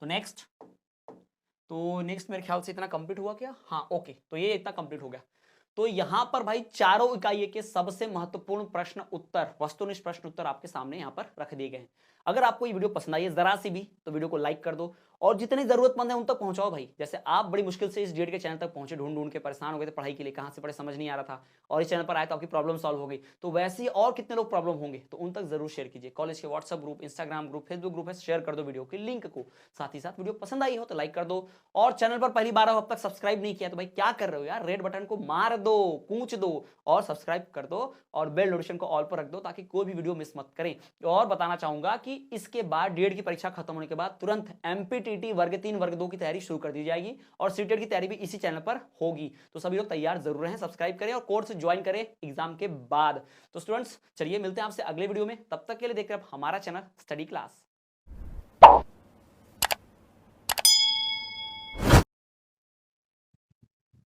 तो नेक्स्ट मेरे ख्याल से इतना कंप्लीट हुआ क्या? हाँ ओके, तो ये इतना कंप्लीट हो गया। तो यहां पर भाई चारों इकाइयों के सबसे महत्वपूर्ण प्रश्न उत्तर, वस्तुनिष्ठ प्रश्न उत्तर आपके सामने यहां पर रख दिए गए हैं। अगर आपको ये वीडियो पसंद आई है जरा सी भी तो वीडियो को लाइक कर दो और जितने जरूरतमंद है उन तक पहुंचाओ भाई। जैसे आप बड़ी मुश्किल से इस डीएड के चैनल तक पहुंचे, ढूंढ के परेशान हो गए थे पढ़ाई के लिए, कहां से पढ़े समझ नहीं आ रहा था, और इस चैनल पर आए तो आपकी प्रॉब्लम सॉल्व हो गई। तो वैसे ही और कितने लोग प्रॉब्लम होंगे तो उन तक जरूर शेयर कीजिए। कॉलेज के WhatsApp group, Instagram group, Facebook group है, शेयर कर दो वीडियो के लिंक को। साथ ही साथ वीडियो पसंद आई हो तो लाइक कर दो, और चैनल पर पहली बार अब तक सब्सक्राइब नहीं किया तो भाई क्या कर रहे हो यार, रेड बटन को मार दो, कूच दो और सब्सक्राइब कर दो, और बेल नोटिफिकेशन को ऑल पर रख दो ताकि कोई भी वीडियो मिस मत करें। और बताना चाहूंगा कि इसके बाद डीएड की परीक्षा खत्म होने के बाद तुरंत एमपीटीटी वर्ग 3 वर्ग 2 की तैयारी शुरू कर दी जाएगी और सीटेट की तैयारी भी इसी चैनल पर होगी। तो सभी लोग तैयार जरूर रहें, सब्सक्राइब करें और कोर्स ज्वाइन करें एग्जाम के बाद। तो स्टूडेंट्स चलिए मिलते हैं आपसे अगले वीडियो में, तब तक के लिए देखते हैं आप हमारा चैनल स्टडी क्लास।